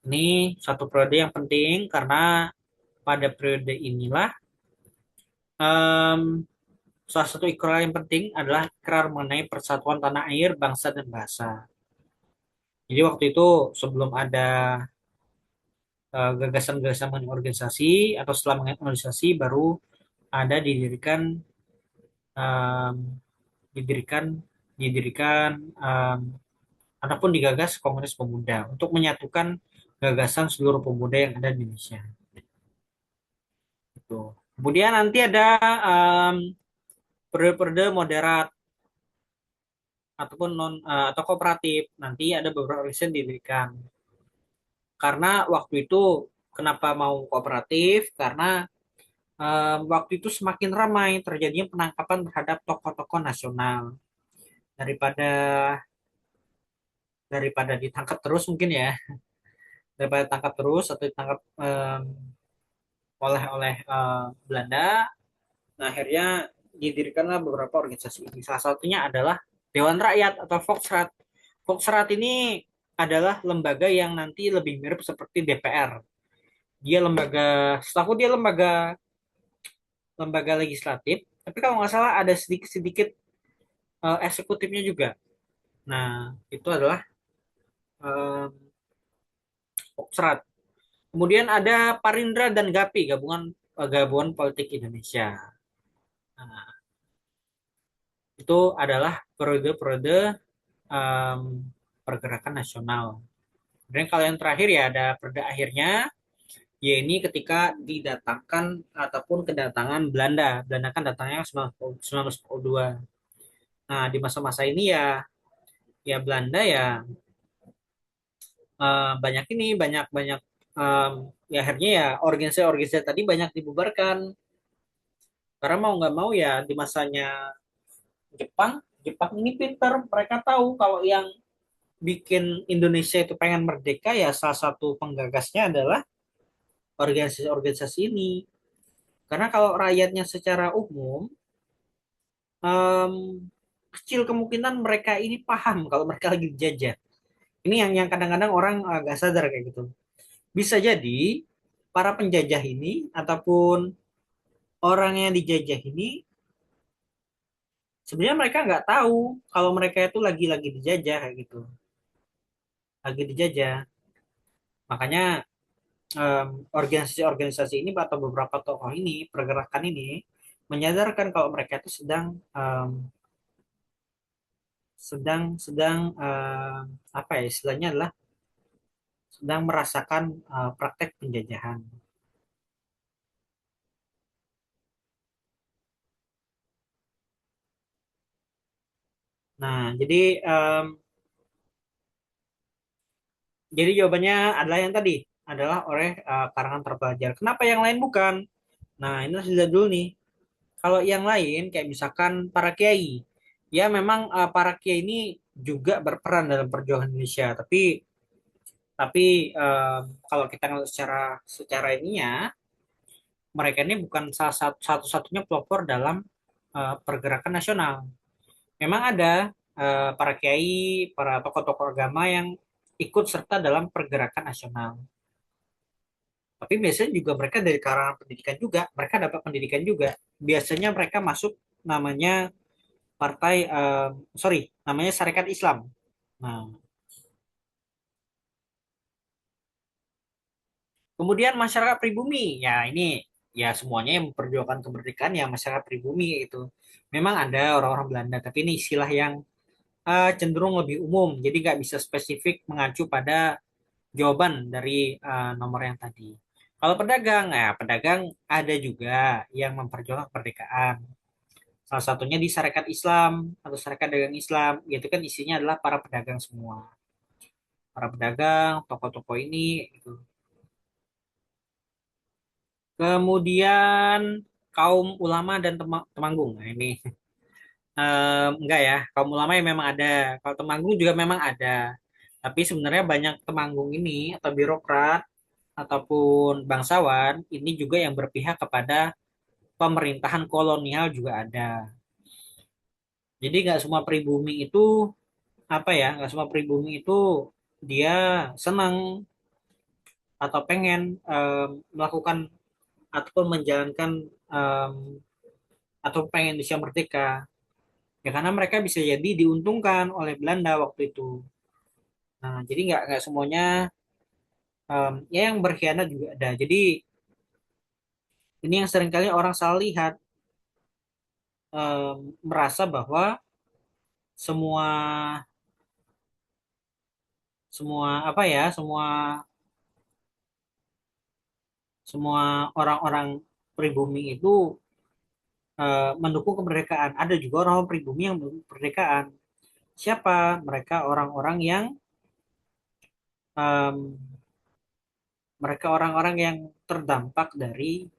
Ini satu periode yang penting karena pada periode inilah em, salah satu ikrar yang penting adalah ikrar mengenai persatuan tanah air, bangsa dan bahasa. Jadi waktu itu sebelum ada gagasan-gagasan mengenai organisasi atau setelah mengenai organisasi baru ada em, didirikan didirikan ataupun digagas Kongres Pemuda untuk menyatukan gagasan seluruh pemuda yang ada di Indonesia. Gitu. Kemudian nanti ada em, periode-periode moderat ataupun non atau kooperatif. Nanti ada beberapa organisasi yang didirikan. Karena waktu itu kenapa mau kooperatif? Karena waktu itu semakin ramai terjadinya penangkapan terhadap tokoh-tokoh nasional daripada daripada ditangkap terus mungkin ya, daripada tangkap terus atau ditangkap oleh oleh Belanda. Nah, akhirnya didirikanlah beberapa organisasi ini. Salah satunya adalah Dewan Rakyat atau Volksraad. Volksraad ini adalah lembaga yang nanti lebih mirip seperti DPR. Dia lembaga, setahu dia lembaga lembaga legislatif, tapi kalau nggak salah ada sedikit-sedikit eksekutifnya juga. Nah, itu adalah eh, Volksraad. Kemudian ada Parindra dan GAPI, gabungan politik Indonesia. Nah, itu adalah periode-periode em, pergerakan nasional. Dan kalau yang terakhir ya ada periode akhirnya, ya ini ketika didatangkan ataupun kedatangan Belanda. Belanda kan datangnya 1942. Nah, di masa-masa ini ya Belanda ya banyak ini banyak banyak em, ya akhirnya ya organisasi-organisasi tadi banyak dibubarkan karena mau nggak mau ya di masanya Jepang Jepang ini pinter, mereka tahu kalau yang bikin Indonesia itu pengen merdeka ya salah satu penggagasnya adalah organisasi-organisasi ini. Karena kalau rakyatnya secara umum em, kecil kemungkinan mereka ini paham kalau mereka lagi dijajah. Ini yang kadang-kadang orang agak sadar kayak gitu. Bisa jadi para penjajah ini ataupun orang yang dijajah ini sebenarnya mereka nggak tahu kalau mereka itu lagi dijajah kayak gitu. lagi dijajah. Makanya organisasi-organisasi ini atau beberapa tokoh ini, pergerakan ini menyadarkan kalau mereka itu sedang apa ya istilahnya adalah sedang merasakan praktek penjajahan. Nah, jadi jawabannya adalah yang tadi adalah oleh karangan terpelajar. Kenapa yang lain bukan? Nah, ini harus dilihat dulu nih. Kalau yang lain kayak misalkan para kiai, ya memang para kiai ini juga berperan dalam perjuangan Indonesia. Tapi kalau kita ngelihat secara secara ininya, mereka ini bukan salah satu-satunya pelopor dalam pergerakan nasional. Memang ada para kiai, para tokoh-tokoh agama yang ikut serta dalam pergerakan nasional. Tapi biasanya juga mereka dari kalangan pendidikan juga, mereka dapat pendidikan juga. Biasanya mereka masuk namanya partai, sorry, namanya Sarekat Islam. Nah, kemudian masyarakat pribumi, ya ini ya semuanya yang memperjuangkan kemerdekaan ya masyarakat pribumi itu. Memang ada orang-orang Belanda, tapi ini istilah yang cenderung lebih umum, jadi nggak bisa spesifik mengacu pada jawaban dari nomor yang tadi. Kalau pedagang, ya pedagang ada juga yang memperjuangkan kemerdekaan. Salah satunya di Sarekat Islam atau Sarekat Dagang Islam, yaitu kan isinya adalah para pedagang semua. Para pedagang, toko-toko ini, gitu. Kemudian kaum ulama dan temanggung. Nah, ini enggak ya, kaum ulama yang memang ada. Kalau temanggung juga memang ada. Tapi sebenarnya banyak temanggung ini atau birokrat ataupun bangsawan ini juga yang berpihak kepada pemerintahan kolonial juga ada. Jadi nggak semua pribumi itu apa ya, nggak semua pribumi itu dia senang atau pengen melakukan ataupun menjalankan em, atau pengen Indonesia merdeka. Ya karena mereka bisa jadi diuntungkan oleh Belanda waktu itu. Nah, jadi nggak semuanya ya yang berkhianat juga ada. Jadi ini yang seringkali orang salah lihat, merasa bahwa semua semua apa ya semua semua orang-orang pribumi itu mendukung kemerdekaan. Ada juga orang pribumi yang mendukung kemerdekaan. Siapa? Mereka orang-orang yang em, mereka orang-orang yang terdampak dari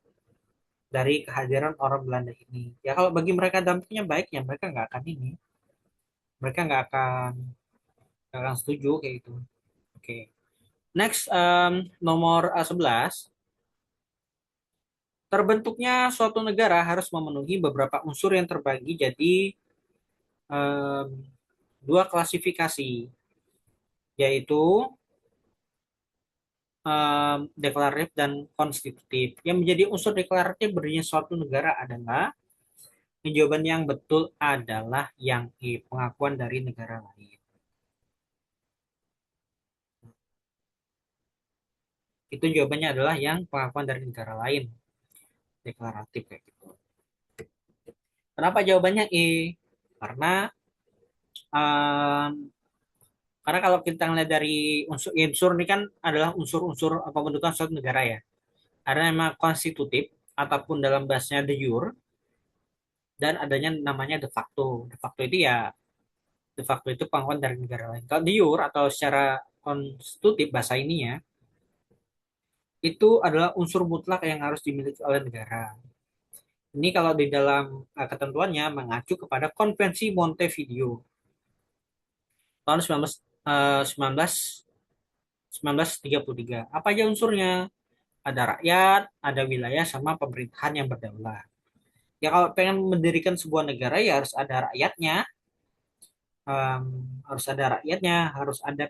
kehadiran orang Belanda ini. Ya kalau bagi mereka dampaknya baik ya mereka nggak akan ini, mereka nggak akan setuju kayak gitu. Oke. Next, nomor 11. Terbentuknya suatu negara harus memenuhi beberapa unsur yang terbagi jadi em, dua klasifikasi, yaitu deklaratif dan konstitutif. Yang menjadi unsur deklaratif berdirinya suatu negara adalah jawaban yang betul adalah yang E, pengakuan dari negara lain. Itu jawabannya adalah yang pengakuan dari negara lain, deklaratif kayak gitu. Kenapa jawabannya E? Karena em, karena kalau kita lihat dari unsur ini kan adalah unsur-unsur pembentukan suatu negara ya. Ada nama konstitutif ataupun dalam bahasanya de jure dan adanya namanya de facto. De facto itu ya de facto itu pengakuan dari negara lain. Kalau de jure atau secara konstitutif bahasa ininya itu adalah unsur mutlak yang harus dimiliki oleh negara. Ini kalau di dalam ketentuannya mengacu kepada Konvensi Montevideo tahun 1933. Apa aja unsurnya? Ada rakyat, ada wilayah, sama pemerintahan yang berdaulat. Ya kalau pengen mendirikan sebuah negara ya harus ada rakyatnya, em, harus ada rakyatnya, em, harus ada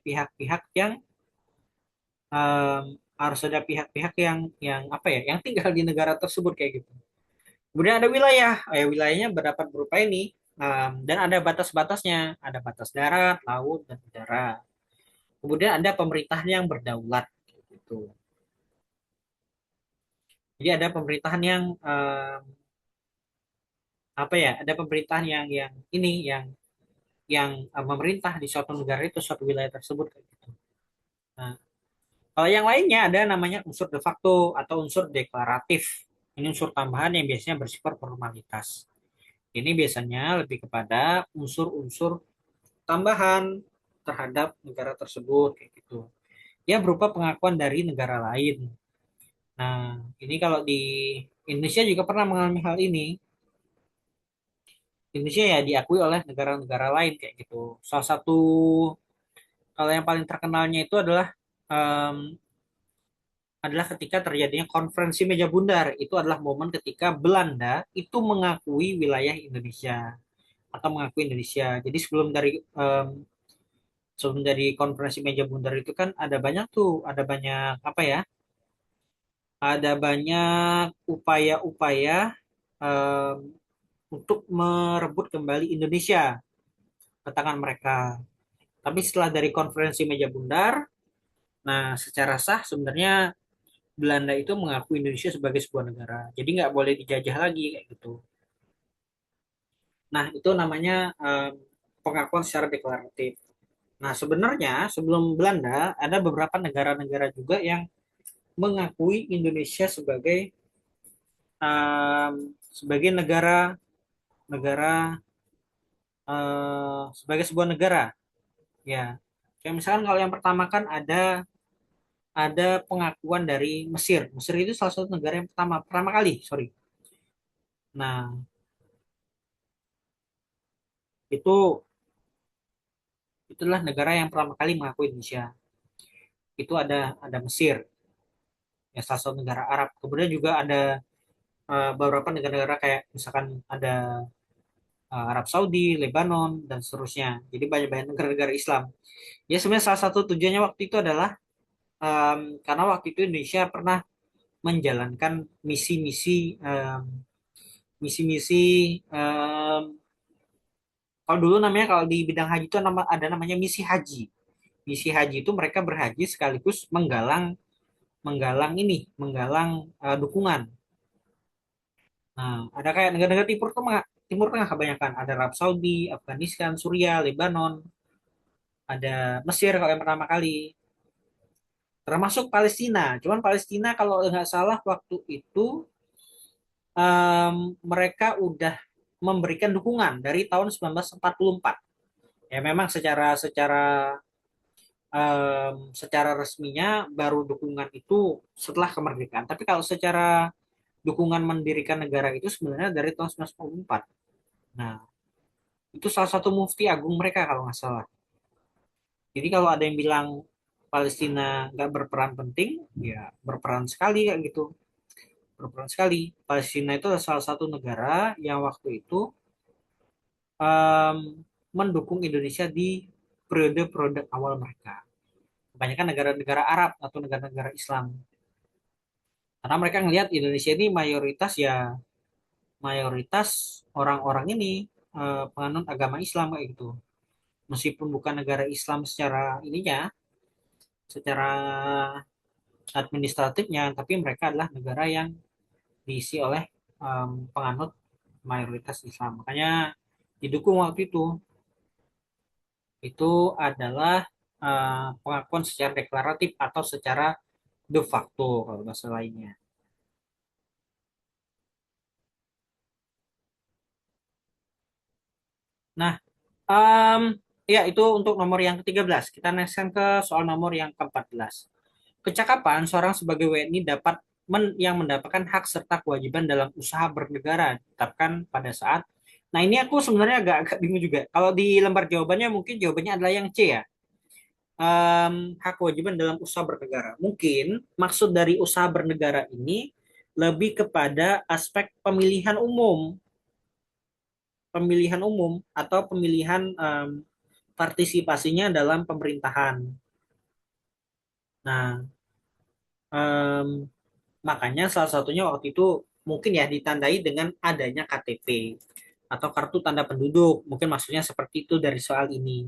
pihak-pihak yang apa ya, yang tinggal di negara tersebut kayak gitu. Kemudian ada wilayah, wilayahnya berdapat berupa ini, dan ada batas-batasnya, ada batas darat, laut, dan udara. Kemudian ada pemerintahan yang berdaulat gitu. Jadi ada pemerintahan yang apa ya? Ada pemerintahan yang ini yang memerintah di suatu negara itu suatu wilayah tersebut kayak gitu. Nah, kalau yang lainnya ada namanya unsur de facto atau unsur deklaratif. Ini unsur tambahan yang biasanya bersifat formalitas. Ini biasanya lebih kepada unsur-unsur tambahan terhadap negara tersebut kayak gitu. Ya berupa pengakuan dari negara lain. Nah, ini kalau di Indonesia juga pernah mengalami hal ini. Indonesia ya diakui oleh negara-negara lain kayak gitu. Salah satu kalau yang paling terkenalnya itu em, adalah ketika terjadinya konferensi meja bundar. Itu adalah momen ketika Belanda itu mengakui wilayah Indonesia atau mengakui Indonesia. Jadi sebelum dari konferensi meja bundar itu kan ada banyak tuh, ada banyak apa ya? Ada banyak upaya-upaya em, untuk merebut kembali Indonesia ke tangan mereka. Tapi setelah dari konferensi meja bundar, nah secara sah sebenarnya Belanda itu mengakui Indonesia sebagai sebuah negara. Jadi nggak boleh dijajah lagi kayak gitu. Nah itu namanya pengakuan secara deklaratif. Nah sebenarnya sebelum Belanda ada beberapa negara-negara juga yang mengakui Indonesia sebagai negara negara sebagai sebuah negara ya. Kayak misalkan kalau yang pertama kan ada pengakuan dari Mesir. Mesir itu salah satu negara yang pertama pertama kali, sorry. Nah, itu itulah negara yang pertama kali mengakui Indonesia. Itu ada Mesir, ya salah satu negara Arab. Kemudian juga ada beberapa negara-negara kayak misalkan ada Arab Saudi, Lebanon, dan seterusnya. Jadi banyak-banyak negara-negara Islam. Ya sebenarnya salah satu tujuannya waktu itu adalah karena waktu itu Indonesia pernah menjalankan misi-misi misi-misi kalau dulu namanya kalau di bidang haji itu ada namanya misi haji. Misi haji itu mereka berhaji sekaligus menggalang menggalang ini, menggalang dukungan. Nah, ada kayak negara-negara Timur Tengah kebanyakan. Ada Arab Saudi, Afghanistan, Suriah, Lebanon, ada Mesir kalau yang pertama kali. Termasuk Palestina. Cuman Palestina kalau nggak salah waktu itu mereka udah memberikan dukungan dari tahun 1944. Ya memang secara resminya baru dukungan itu setelah kemerdekaan. Tapi kalau secara dukungan mendirikan negara itu sebenarnya dari tahun 1944. Nah, itu salah satu mufti agung mereka kalau nggak salah. Jadi kalau ada yang bilang Palestina nggak berperan penting, ya berperan sekali kayak gitu. Berperan sekali. Palestina itu adalah salah satu negara yang waktu itu em, mendukung Indonesia di periode-periode awal mereka. Kebanyakan negara-negara Arab atau negara-negara Islam. Karena mereka ngelihat Indonesia ini mayoritas orang-orang ini penganut agama Islam kayak gitu. Meskipun bukan negara Islam secara administratifnya, tapi mereka adalah negara yang diisi oleh penganut mayoritas Islam. Makanya didukung waktu itu adalah pengakuan secara deklaratif atau secara de facto kalau bahasa lainnya. Nah, em, ya itu untuk nomor yang ke-13. Kita nextkan ke soal nomor yang ke-14. Kecakapan seorang sebagai WNI yang mendapatkan hak serta kewajiban dalam usaha bernegara ditetapkan pada saat. Nah, ini aku sebenarnya agak bingung juga. Kalau di lembar jawabannya mungkin jawabannya adalah yang C ya. Hak kewajiban dalam usaha bernegara. Mungkin maksud dari usaha bernegara ini lebih kepada aspek pemilihan umum atau pemilihan partisipasinya dalam pemerintahan. Nah, em, makanya salah satunya waktu itu mungkin ya ditandai dengan adanya KTP atau kartu tanda penduduk. Mungkin maksudnya seperti itu dari soal ini.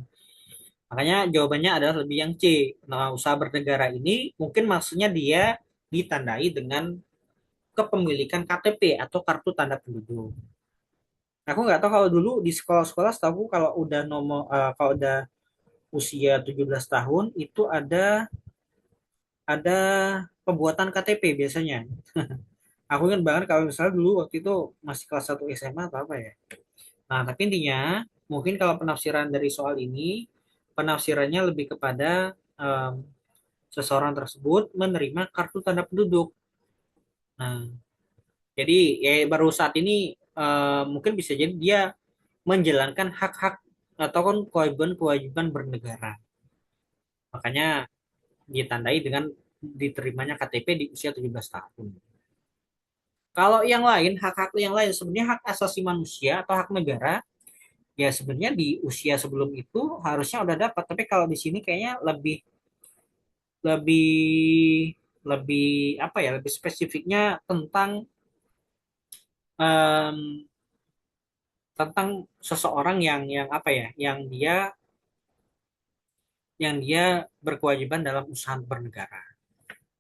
Makanya jawabannya adalah lebih yang C. Nah, usaha bernegara ini mungkin maksudnya dia ditandai dengan kepemilikan KTP atau kartu tanda penduduk. Aku nggak tahu kalau dulu di sekolah-sekolah, setahu kalau udah kalau udah usia 17 tahun itu ada pembuatan KTP biasanya. Aku kan banget kalau misalnya dulu waktu itu masih kelas 1 SMA atau apa ya. Nah, tapi intinya mungkin kalau penafsiran dari soal ini, penafsirannya lebih kepada seseorang tersebut menerima kartu tanda penduduk. Nah, jadi ya baru saat ini mungkin bisa jadi dia menjalankan hak-hak ataupun kewajiban-kewajiban bernegara. Makanya ditandai dengan diterimanya KTP di usia 17 tahun. Kalau yang lain, hak-hak yang lain sebenarnya hak asasi manusia atau hak negara, ya sebenarnya di usia sebelum itu harusnya udah dapat. Tapi kalau di sini kayaknya lebih lebih lebih apa ya, lebih spesifiknya tentang em, tentang seseorang yang apa ya, yang dia berkewajiban dalam usaha bernegara.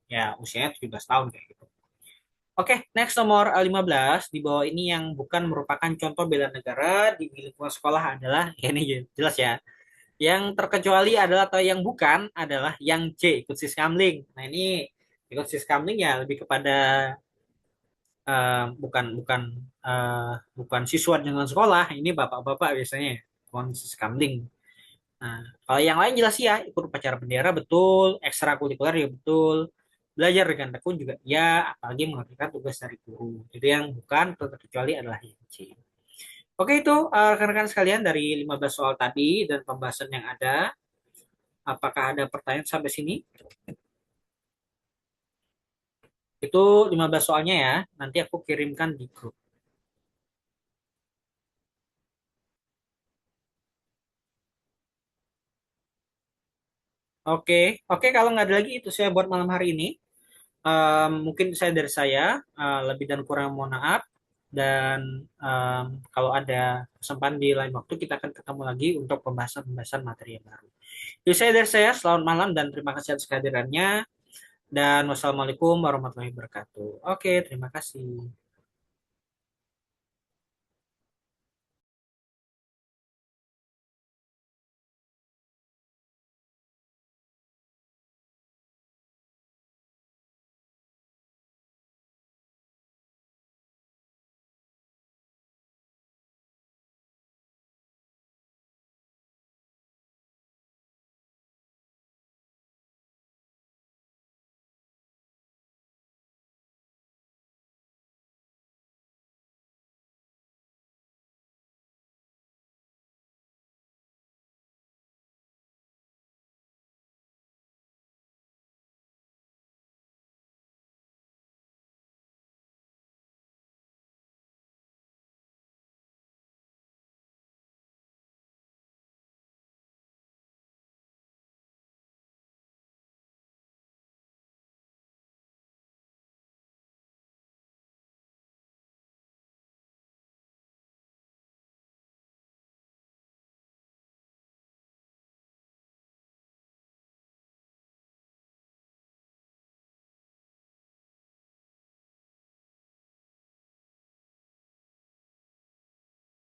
Ya, usianya 17 tahun kayak gitu. Oke, next nomor 15 di bawah ini yang bukan merupakan contoh bela negara di lingkungan sekolah adalah ya ini jelas ya. Yang terkecuali adalah atau yang bukan adalah yang C, ikut siskamling. Nah, ini ikut siskamling ya lebih kepada bukan bukan eh, bukan siswa dengan sekolah, ini bapak-bapak biasanya bukan siskamling. Nah, kalau yang lain jelas ya, ikut upacara bendera betul, ekstrakurikuler ya betul, belajar dengan tekun juga ya, apalagi mengerjakan tugas dari guru. Jadi yang bukan terkecuali adalah yang C. Oke itu rekan-rekan sekalian dari 15 soal tadi dan pembahasan yang ada. Apakah ada pertanyaan sampai sini? Itu 15 soalnya ya, nanti aku kirimkan di grup. Oke, oke kalau nggak ada lagi itu saya buat malam hari ini. Mungkin saya dari saya lebih dan kurang mohon maaf dan kalau ada kesempatan di lain waktu kita akan ketemu lagi untuk pembahasan-pembahasan materi yang baru. Jadi saya dari saya selamat malam dan terima kasih atas kehadirannya dan wassalamualaikum warahmatullahi wabarakatuh. Oke, terima kasih.